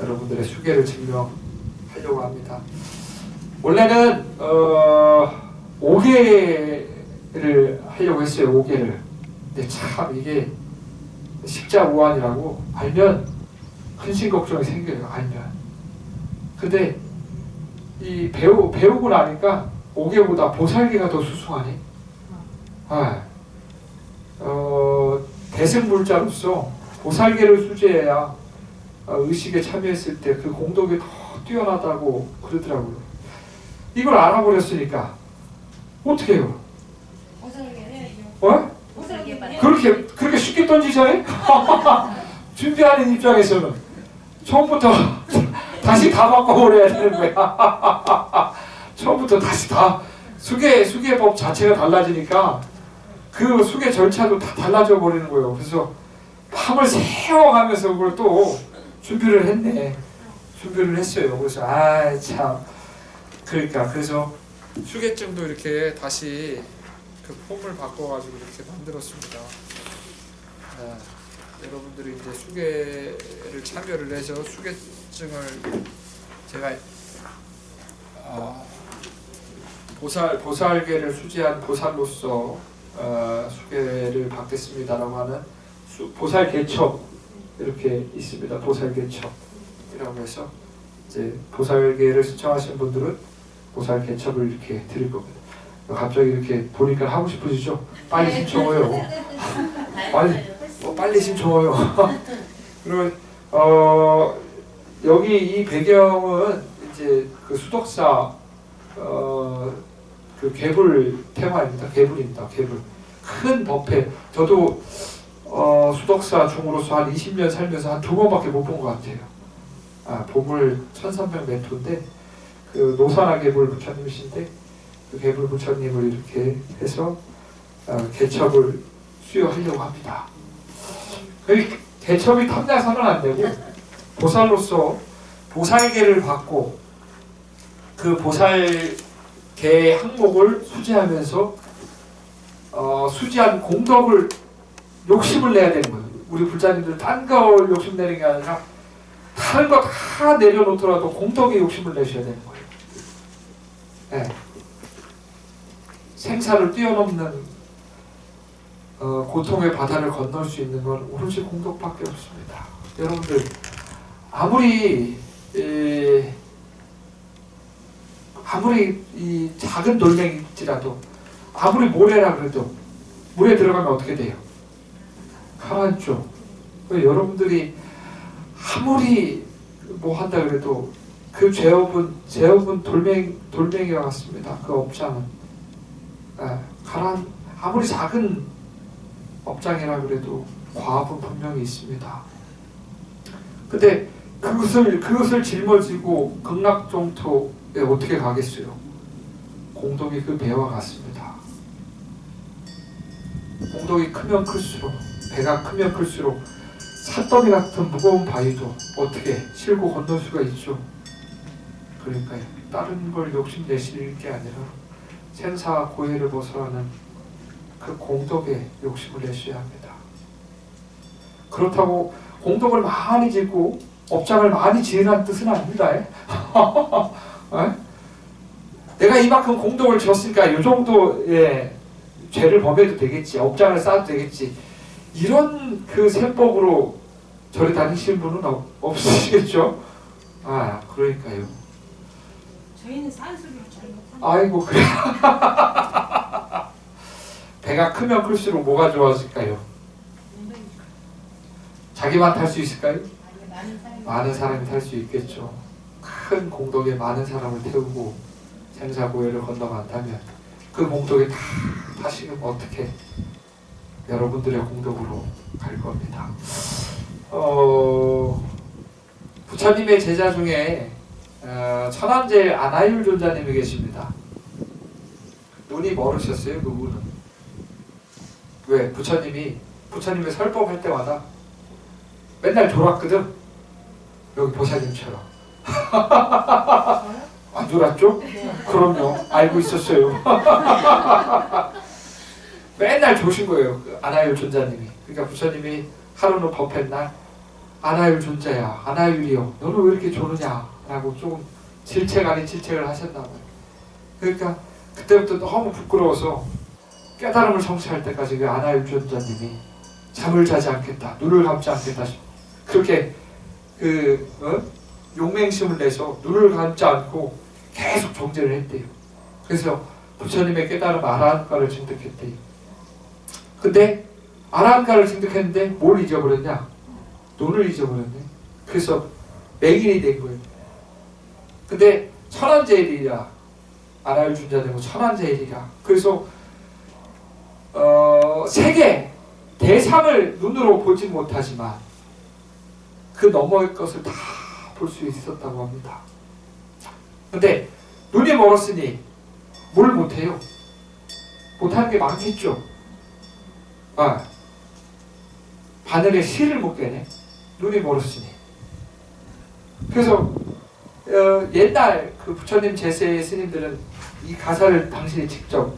여러분들의 수계를 증명하려고 합니다. 원래는 5개를 하려고 했어요. 5개를. 근데 참 이게 십자오한이라고 알면 근심 걱정이 생겨요. 알면. 근데 이 배우고 나니까 5개보다 보살계가 더 수승하네. 대승불자로서 보살계를 수제해야 의식에 참여했을 때 그 공덕이 더 뛰어나다고 그러더라고요. 이걸 알아버렸으니까 어떻게 해요? 그렇게 쉽게 던지자 해? 준비하는 입장에서는 처음부터 다시 다 바꿔버려야 되는 거야. 처음부터 다시 다 수계법 자체가 달라지니까 그 수계 절차도 다 달라져 버리는 거예요. 그래서 밤을 새워가면서 그걸 또 준비를 했네. 준비를 했어요. 그래서 참 그러니까 그래서 수계증도 이렇게 다시 그 폼을 바꿔가지고 이렇게 만들었습니다. 여러분들이 이제 수계를 참여를 해서 수계증을 제가 보살계를 수지한 보살로서 수계를 받겠습니다라고 하는 보살개첩 이렇게 있습니다. 보살개첩이라고 해서 이제 보살계를 신청하신 분들은 보살개첩을 이렇게 드릴 겁니다. 갑자기 이렇게 보니까 하고 싶으시죠? 빨리 신청해요. 빨리 신청해요. 그러면 여기 이 배경은 이제 그 수덕사 그 개불 테마입니다. 개불입니다. 개불. 큰 법회. 저도 수덕사 중으로서 한 20년 살면서 한 2번밖에 못 본 것 같아요. 보물 1300m인데 그 노사나 개불 부처님이신데 그 개불 부처님을 이렇게 해서 개첩을 수여하려고 합니다. 개첩이 탐나서는 안 되고 보살로서 보살계를 받고 그 보살계 항목을 수지하면서 수지한 공덕을 욕심을 내야 되는 거예요. 우리 불자님들 딴 거 욕심 내는 게 아니라 다른 거 다 내려놓더라도 공덕에 욕심을 내셔야 되는 거예요. 네. 생사를 뛰어넘는 고통의 바다를 건널 수 있는 건 오로지 공덕밖에 없습니다. 여러분들 아무리 이 작은 돌멩이일지라도 아무리 모래라 그래도 물에 들어가면 어떻게 돼요? 가라앉죠. 여러분들이 아무리 뭐 한다 그래도 그 죄업은 돌멩이와 같습니다. 그 업장은 아무리 작은 업장이라 그래도 과업은 분명히 있습니다. 근데 그것을 짊어지고 극락정토에 어떻게 가겠어요? 공덕이 그 배와 같습니다. 공덕이 크면 클수록, 배가 크면 클수록 산더미 같은 무거운 바위도 어떻게 실고 건널 수가 있죠. 그러니까요. 다른 걸 욕심내실 게 아니라 생사 고해를 벗어나는 그 공덕에 욕심을 내셔야 합니다. 그렇다고 공덕을 많이 짓고 업장을 많이 지으라는 뜻은 아닙니다. 내가 이만큼 공덕을 지었으니까 이 정도의 죄를 범해도 되겠지, 업장을 쌓아도 되겠지, 이런 그 셈법으로 절에 다니시는 분은 없으시겠죠? 그러니까요. 저희는 산수를 잘 못합니다. 아이고 그래. 배가 크면 클수록 뭐가 좋아질까요? 자기만 탈 수 있을까요? 많은 사람이 탈 수 있겠죠. 큰 공덕에 많은 사람을 태우고 생사고해를 건너간다면 그 공덕에 다 타시면 어떻게 여러분들의 공덕으로 갈 겁니다. 부처님의 제자 중에 천안제 아나율 존자님이 계십니다. 눈이 멀으셨어요. 그분은. 왜? 부처님의 설법할 때마다 맨날 졸았거든. 여기 보살님처럼. 안 졸았죠? 그럼요. 알고 있었어요. 맨날 조신 거예요. 그 아나율 존자님이. 그러니까 부처님이 하루는 법회 날 아나율 존자야, 아나율이요, 너는 왜 이렇게 조느냐 라고 조금 질책 아닌 질책을 하셨나 봐요. 그러니까 그때부터 너무 부끄러워서 깨달음을 성취할 때까지 그 아나율 존자님이 잠을 자지 않겠다, 눈을 감지 않겠다, 그렇게 용맹심을 내서 눈을 감지 않고 계속 정제를 했대요. 그래서 부처님의 깨달음 아라한가를 증득했대요. 근데 아라한가를 증득했는데 뭘 잊어버렸냐? 눈을 잊어버렸네. 그래서 맹인이 된 거예요. 근데 천한제일이라, 아나율 존자되고 천한제일이라. 그래서 세계 대상을 눈으로 보지 못하지만 그 너머의 것을 다 볼 수 있었다고 합니다. 근데 눈이 멀었으니 뭘 못해요? 못하는 게 많겠죠. 바늘에 실을 못 깨네. 눈이 멀었으니. 그래서 옛날 그 부처님 제세의 스님들은 이 가사를 당신이 직접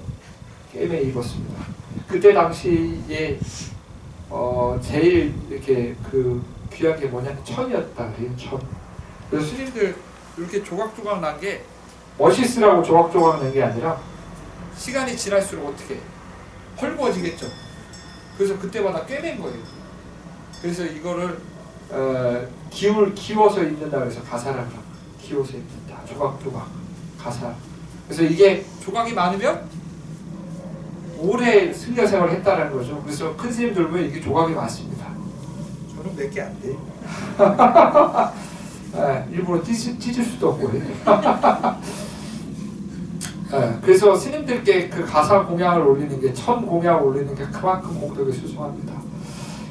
꿰매 입었습니다. 그때 당시에 제일 이렇게 그 귀한 게 뭐냐면 천이었다 그래요. 천. 그래서 스님들 이렇게 조각조각 난 게 멋있으라고 조각조각 난 게 아니라 시간이 지날수록 어떻게 헐거워지겠죠. 그래서 그때마다 꿰맨 거예요. 그래서 이거를 기워서 입는다 그래서 가사라고 기워서 입는다. 조각조각 가사. 그래서 이게 조각이 많으면 오래 승려 생활을 했다는 거죠. 그래서 큰 스님들 보면 이게 조각이 많습니다. 저는 몇 개 안 돼요. 일부러 찢을 수도 없고. 그래서 스님들께 그 가사 공양을 올리는 게, 천 공양을 올리는 게 그만큼 공덕에 수승합니다.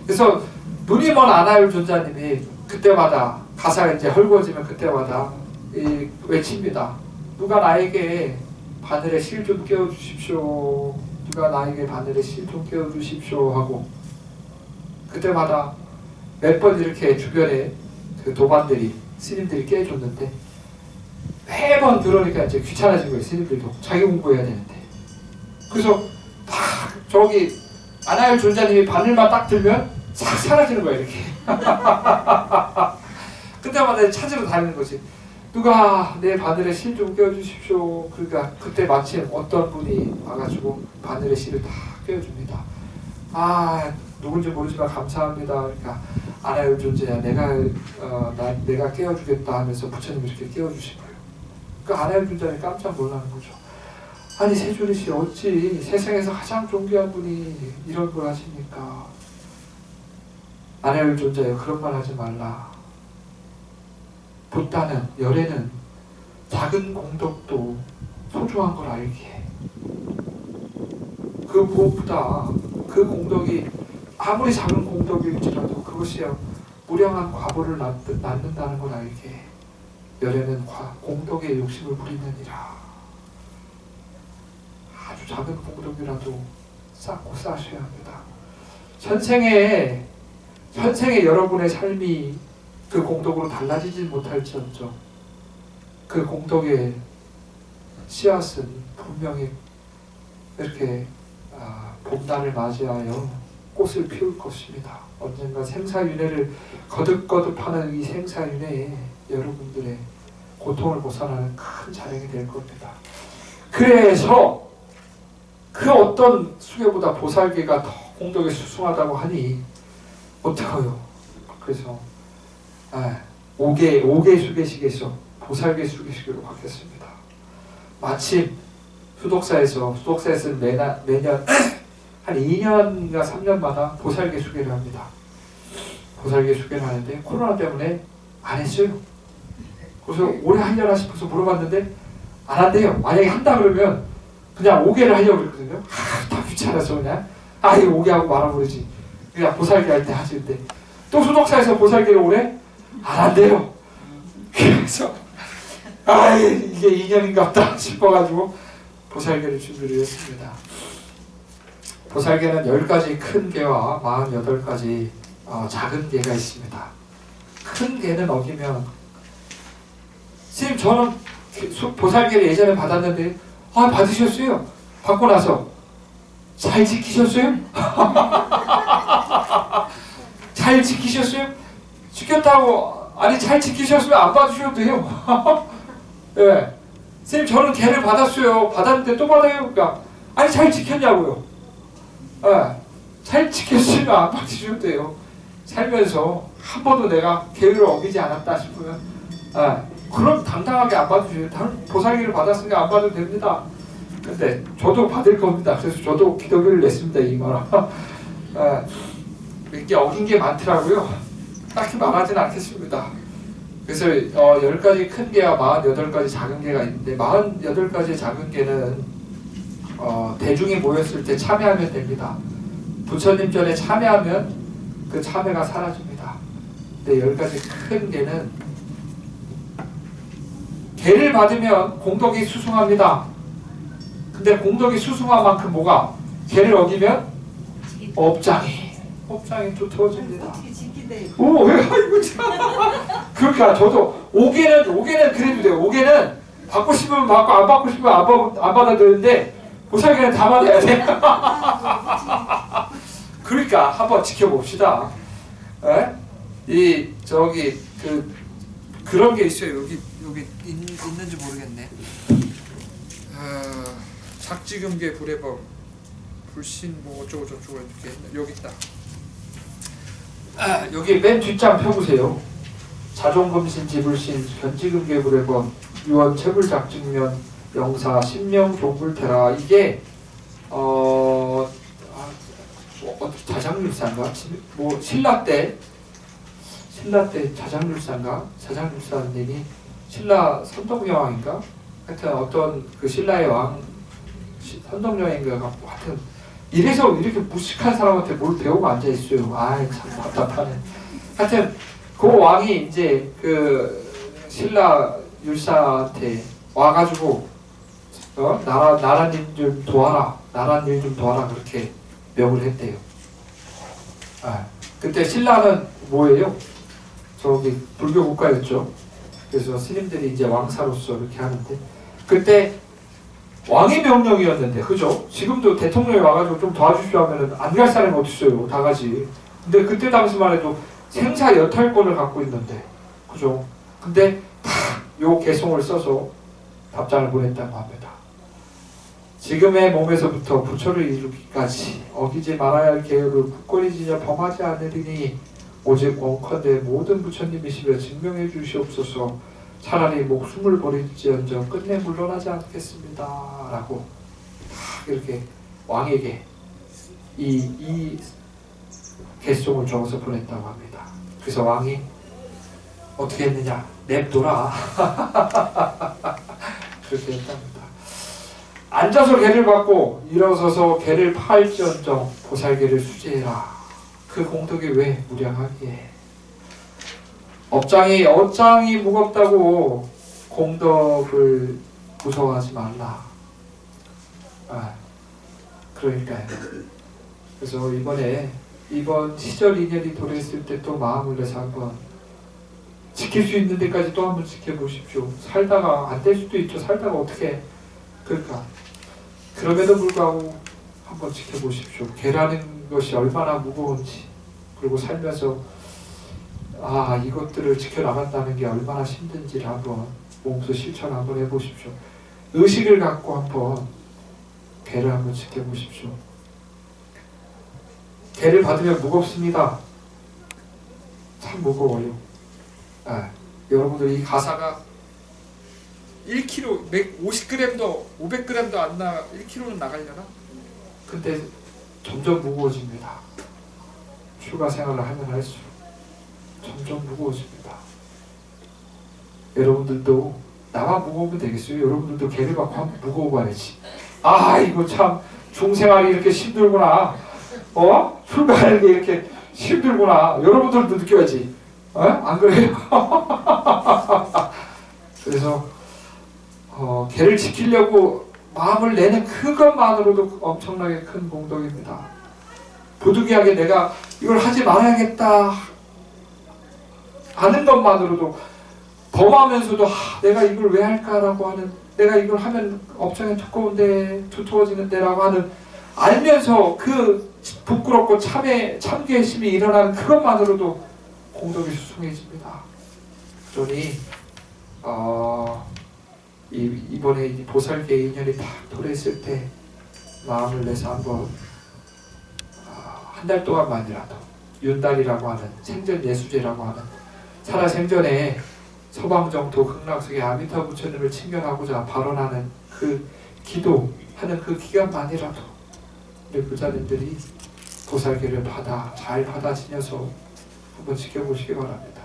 그래서 눈이 먼 아나율 존자님이 그때마다 가사가 이제 헐거워지면 그때마다 외칩니다. 누가 나에게 바늘에 실 좀 깨워주십시오. 누가 나에게 바늘에 실 좀 깨워주십시오 하고, 그때마다 몇 번 이렇게 주변에 그 도반들이 스님들이 깨워줬는데 매번 그러니까 이제 귀찮아진 거예요. 스님들도 자기 공부해야 되는데. 그래서 딱 저기 아나율 존자님이 바늘만 딱 들면 싹 사라지는 거야 이렇게. 그때마다 찾으러 다니는 거지. 누가 내 바늘에 실 좀 껴주십시오. 그러니까 그때 마침 어떤 분이 와가지고 바늘에 실을 다 껴줍니다. 누군지 모르지만 감사합니다. 그러니까 아나율 존재야, 내가 깨워주겠다 하면서 부처님이 이렇게 깨워주신 거예요. 그 아나율 존재는 깜짝 놀라는 거죠. 아니 세존이시 어찌 세상에서 가장 존귀한 분이 이런 걸 하십니까? 아나율 존재여, 그런 말 하지 말라. 붓다는 열애는 작은 공덕도 소중한 걸 알기에, 그 무엇보다 그 공덕이 아무리 작은 공덕일지라도 그것이 무량한 과보를 낳는다는 걸 알기에 열애는 공덕의 욕심을 부리느니라. 아주 작은 공덕이라도 쌓고 쌓으셔야 합니다. 현생에 여러분의 삶이 그 공덕으로 달라지지 못할지언정 그 공덕의 씨앗은 분명히 이렇게 봄날을 맞이하여 꽃을 피울 것입니다. 언젠가 생사윤회를 거듭거듭하는 이 생사윤회에 여러분들의 고통을 벗어나는 큰 자랑이 될 겁니다. 그래서 그 어떤 수계보다 보살계가 더 공덕에 수승하다고 하니 어떡해요. 그래서 5개 수계식에서 보살계 수계식으로 바뀌었습니다. 마침 수독사에서 매년 한 2년인가 3년마다 보살계 수계를 합니다. 보살계 수계를 하는데 코로나 때문에 안 했어요. 그래서 올해 하려나 싶어서 물어봤는데 안 한대요. 만약에 한다 그러면 그냥 5개를 하려고 그랬거든요. 다 귀찮아서 그냥 이거 5개 하고 말아버리지. 그냥 보살계 할 때 하실 때. 또 수독사에서 보살계를 올해 안 한대요. 그래서 이게 2년인갑다 싶어가지고 보살계를 준비를 했습니다. 보살계는 10가지 큰 개와 48가지 작은 개가 있습니다. 큰 개는 어기면, 선생님 저는 보살계를 예전에 받았는데 받으셨어요. 받고 나서 잘 지키셨어요? 잘 지키셨어요? 지켰다고 아니 잘 지키셨으면 안 받으셔도 돼요. 예. 선생님 저는 개를 받았어요. 받았는데 또 받아요. 그러니까 아니 잘 지켰냐고요. 예. 잘 지켰으면 안 받으셔도 돼요. 살면서 한 번도 내가 계율을 어기지 않았다 싶으면 그럼 당당하게 안 받으셔도 다른 보살기를 받았으니까 안 받아도 됩니다. 근데 저도 받을 겁니다. 그래서 저도 기도기를 냈습니다. 이거랑 이게 어긴 게 많더라고요. 딱히 말하진 않겠습니다. 그래서 10가지 큰 개와 48가지 작은 개가 있는데 48가지 작은 개는 대중이 모였을 때 참여하면 됩니다. 부처님 전에 참여하면 그 참여가 사라집니다. 근데 10가지 큰 개는 개를 받으면 공덕이 수승합니다. 근데 공덕이 수승한 만큼 뭐가? 개를 어기면 업장이 두터워집니다. 오, 아이고 참. 그러니까 저도 5개는 그래도 돼요. 5개는 받고 싶으면 받고 안 받고 싶으면 안 받아도 되는데 보살개는 다 받아야 돼. 그러니까 한번 지켜봅시다. 에? 그런 게 있어요. 여기 있는지 모르겠네. 작지금계 불해법 불신 뭐 어쩌고 저쩌고 이렇게 여기 있다. 여기 맨 뒷장 펴보세요. 자종금신 지불신 견지금계 불해법 유언 채불작증면 영사 신명 종불태라. 이게 자장률사인가? 뭐 신라 때 자장률사인가? 자장률사님이 신라 선덕여왕인가? 하여튼 어떤 그 신라의 왕 선덕여왕인가 갖고 하여튼 이래서 이렇게 무식한 사람한테 뭘 배우고 앉아 있어요. 아이 참 답답하네. 하여튼 그 왕이 이제 그 신라 율사한테 와가지고 나라 일 좀 도와라, 나라 일 좀 도와라 그렇게 명을 했대요. 그때 신라는 뭐예요? 저기 불교 국가였죠. 그래서 스님들이 이제 왕사로서 이렇게 하는데 그때 왕의 명령이었는데 그죠? 지금도 대통령이 와가지고 좀 도와주시오 하면은 안 갈 사람이 어디 있어요? 다 가지. 근데 그때 당시만 해도 생사 여탈권을 갖고 있는데 그죠? 근데 다 요 개송을 써서 답장을 보냈다고 합니다. 지금의 몸에서부터 부처를 이루기까지 어기지 말아야 할 계율을 굳건히 지녀 범하지 않으리니 오직 원컨대 모든 부처님이시며 증명해 주시옵소서. 차라리 목숨을 버릴지언정 끝내 물러나지 않겠습니다. 라고 이렇게 왕에게 이 개송을 적어서 보냈다고 합니다. 그래서 왕이 어떻게 했느냐? 냅둬라. 그렇게 했답니다. 앉아서 개를 받고 일어서서 개를 파할지언정 보살개를 수제해라. 그 공덕이 왜 무량하기에. 업장이 무겁다고 공덕을 무서워하지 말라. 그러니까요. 그래서 이번 시절 인연이 도래했을 때 또 마음을 내서 한번 지킬 수 있는 데까지 또 한번 지켜보십시오. 살다가 안 될 수도 있죠. 살다가 어떻게 그러니까 그럼에도 불구하고 한번 지켜보십시오. 개라는 것이 얼마나 무거운지 그리고 살면서 이것들을 지켜나간다는 게 얼마나 힘든지를 한번 몸소 실천 한번 해보십시오. 의식을 갖고 한번 개를 한번 지켜보십시오. 개를 받으면 무겁습니다. 참 무거워요. 여러분들 이 가사가 1kg, 150g도 500g도 안 1kg는 나가려나? 근데 점점 무거워집니다. 휴가 생활을 하면 할수록 점점 무거워집니다. 여러분들도 나만 무거우면 되겠어요? 여러분들도 개를 받고 한번 무거워 봐야지. 이거 참 중생활이 이렇게 힘들구나. 출가하는 게 이렇게 힘들구나. 여러분들도 느껴야지. 안 그래요? 그래서 개를 지키려고 마음을 내는 그것만으로도 엄청나게 큰 공덕입니다. 부득이하게 내가 이걸 하지 말아야겠다 하는 것만으로도 범하면서도 내가 이걸 왜 할까라고 하는, 내가 이걸 하면 업장에 두꺼운데 두터워지는데 라고 하는 알면서 그 부끄럽고 참개심이 일어나는 그것만으로도 공덕이 수송해집니다. 그러니 이번에 이 보살계 인연이 딱 도래했을 때 마음을 내서 한번 한 달 동안만이라도 윤달이라고 하는 생전 예수제라고 하는 살아생전에 서방정토 극락석의 아미타 부처님을 친견하고자 발언하는 그 기도하는 그 기간만이라도 우리 부자님들이 보살계를 잘 받아 지녀서 한번 지켜보시기 바랍니다.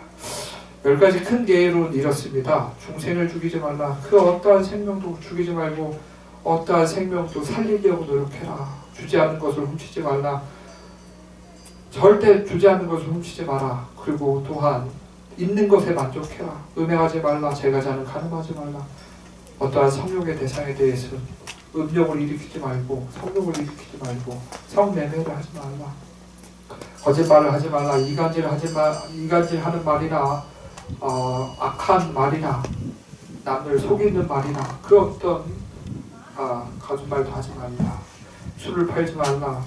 10가지 큰 계율은 이렇습니다. 중생을 죽이지 말라. 그 어떠한 생명도 죽이지 말고 어떠한 생명도 살리려고 노력해라. 주지 않는 것을 훔치지 말라. 절대 주지 않는 것을 훔치지 마라. 그리고 또한 있는 것에 만족해라. 음행하지 말라. 제가자는 간음하지 말라. 어떠한 성욕의 대상에 대해서 음욕을 일으키지 말고 성욕을 일으키지 말고 성매매를 하지 말라. 거짓말을 하지 말라. 이간질하는 말이나 악한 말이나 남을 속이는 말이나 그 어떤 거짓말도 하지 말라. 술을 팔지 말라.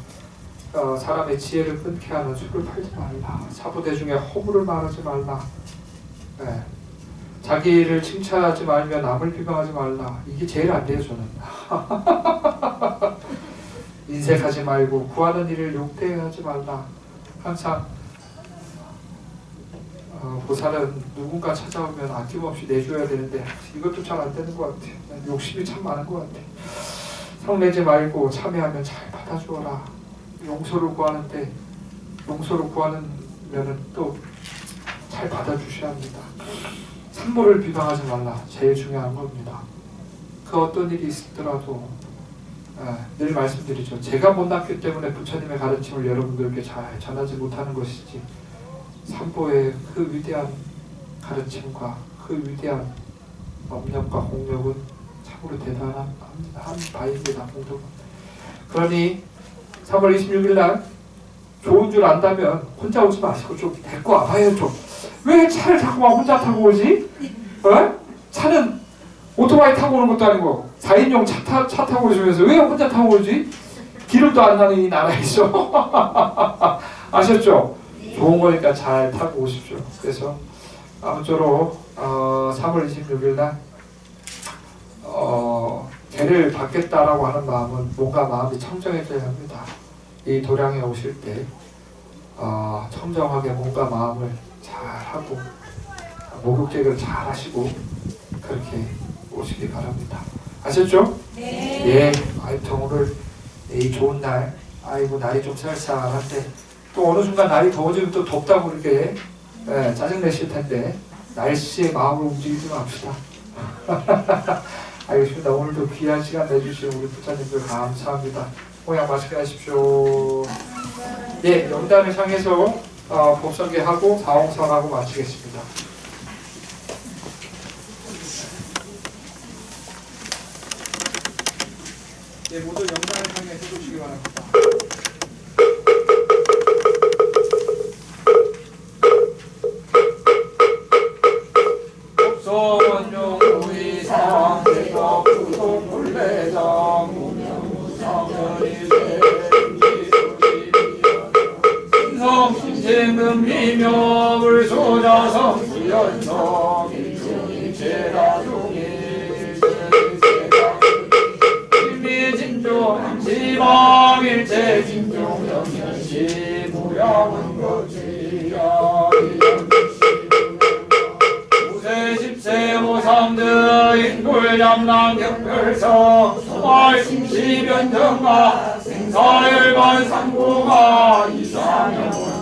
사람의 지혜를 끊게 하는 술을 팔지 말라. 사부대중에 허물을 말하지 말라. 네. 자기를 칭찬하지 말며 남을 비방하지 말라. 이게 제일 안 돼요, 저는. 인색하지 말고 구하는 일을 욕되하지 말라. 항상 보살은 누군가 찾아오면 아낌없이 내줘야 되는데 이것도 잘 안 되는 것 같아요. 욕심이 참 많은 것 같아요. 성내지 말고 참여하면 잘 받아주어라. 용서를 구하는데 용서를 구하면은 또 잘 받아주셔야 합니다. 산모를 비방하지 말라. 제일 중요한 겁니다. 그 어떤 일이 있더라도 늘 말씀드리죠. 제가 못났기 때문에 부처님의 가르침을 여러분들께 잘 전하지 못하는 것이지 산보의 그 위대한 가르침과 그 위대한 업력과 공력은 참으로 대단한 바입니다. 공덕은. 그러니 3월 26일 날 좋은 줄 안다면 혼자 오지 마시고 좀 데리고 와봐요. 좀. 왜 차를 자꾸 혼자 타고 오지? 차는 오토바이 타고 오는 것도 아니고 4인용 차 타고 오시면서 왜 혼자 타고 오지? 기름도 안 나는 이 나라에서. 아셨죠? 좋은 거니까 잘 타고 오십시오. 그래서 아무쪼록 3월 26일 날 개를 받겠다라고 하는 마음은 뭔가 마음이 청정해져야 합니다. 이 도량에 오실 때 청정하게 뭔가 마음을 잘 하고 목욕제를 잘 하시고 그렇게 오시기 바랍니다. 아셨죠? 네. 예. 하여튼 오늘 이 좋은 날, 아이고 날이 좀 쌀쌀한데 또 어느 순간 날이 더워지면 또 덥다고 그렇게 짜증내실 텐데 날씨에 마음을 움직이지 맙시다. 알겠습니다. 오늘도 귀한 시간 내주신 우리 부처님들 감사합니다. 모양 맛있게 하십시오. 예, 영단을 향해서 법설계하고 사홍설하고 마치겠습니다. 예, 모두 영단을 향해 해주시기 바랍니다. 법성원용 우이상 대법 구속 불례정 무명무상전이 신성 신생금 미명을 소자성 구연성 일중이 제다중이 일미진종 지방일체 진종 영현시 무량은 거주야 오삼드 인골ям랑 격별성 소말 심시변정가 생사열반 상고가 이상영원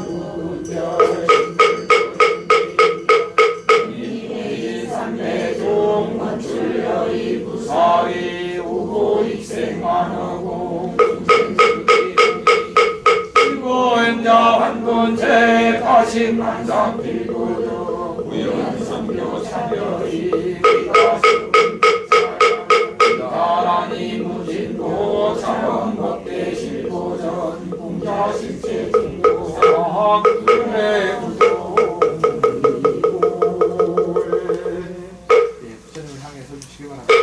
삼매종 만출여이 부사위 우고 익생만하고 일고임자 한돈체 가신만상 빌고도 우연성교 차별이 나라니 무진도 자연법대 실보전 공자실체 중고사학 불의 구도 부처님을 향해 서주시기 바랍니다.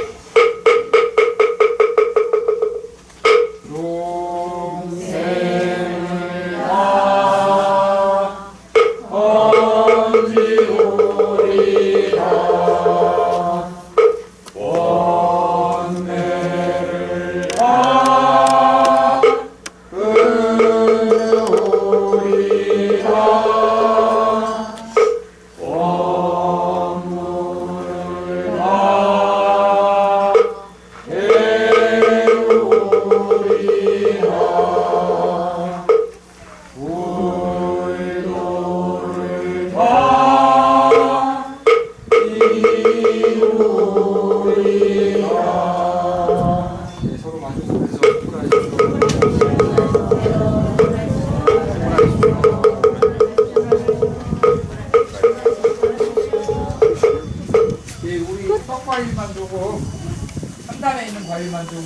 서로 마주보면서 우리 떡과일만 주고 3단에 있는 과일만 좀